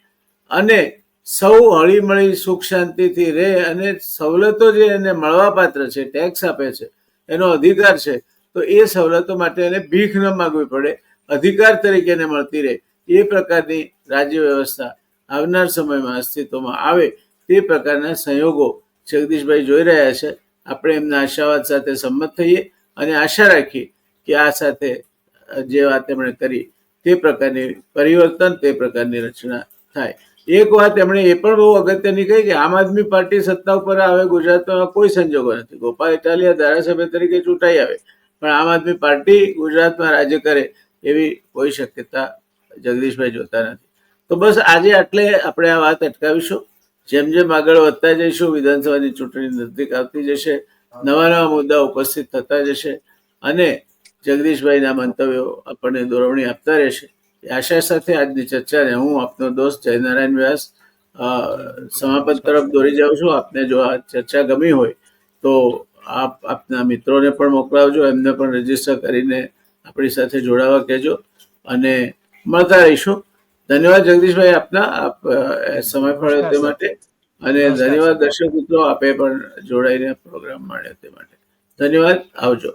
અને સૌ હળીમળી સુખ શાંતિથી રહે અને સવલતો જે એને મળવાપાત્ર છે, ટેક્સ આપે છે, એનો અધિકાર છે, તો એ સવલતો માટે એને ભીખ ન માગવી પડે, અધિકાર તરીકે એને મળતી રહે. એ પ્રકારની રાજ્ય વ્યવસ્થા આવનાર સમયમાં અસ્તિત્વમાં આવે તે પ્રકારના સંયોગો જગદીશભાઈ જોઈ રહ્યા છે. આપણે એમના આશાવાદ સાથે સંમત થઈએ અને આશા રાખીએ કે આ સાથે જે વાત એમણે કરી તે પ્રકારની પરિવર્તન, તે પ્રકારની રચના થાય. એક વાત એમણે એ પણ બહુ અગત્યની કહી કે આમ આદમી પાર્ટી સત્તા ઉપર આવે ગુજરાતમાં કોઈ સંજોગો નથી. ગોપાલ ઇટાલિયા ધારાસભ્ય તરીકે ચૂંટાઈ આવે પણ આમ આદમી પાર્ટી ગુજરાતમાં રાજ્ય કરે એવી કોઈ શક્યતા જગદીશભાઈ જોતા નથી. તો બસ આજે આટલે આપણે આ વાત અટકાવીશું. જેમ જેમ આગળ વધતા જઈશું, વિધાનસભાની ચૂંટણી નજીક આવતી જશે, નવા નવા મુદ્દા ઉપસ્થિત થતા જશે અને જગદીશભાઈના મંતવ્યો આપણને દોરવણી આપતા રહેશે. એ આશા સાથે આજની ચર્ચાને હું આપનો દોસ્ત જયનારાયણ વ્યાસ સમાપન તરફ દોરી જાઉં છું. આપને જો આ ચર્ચા ગમી હોય તો આપ આપના મિત્રોને પણ મોકલાવજો, એમને પણ રજીસ્ટર કરીને આપણી સાથે જોડાવા કહેજો અને મળતા રહીશું. ધન્યવાદ જગદીશભાઈ આપના, આપ સમય ફાળવ્યો તે માટે, અને ધન્યવાદ દર્શક મિત્રો, આપે પણ જોડાઈને પ્રોગ્રામ માણ્યો તે માટે. ધન્યવાદ, આવજો.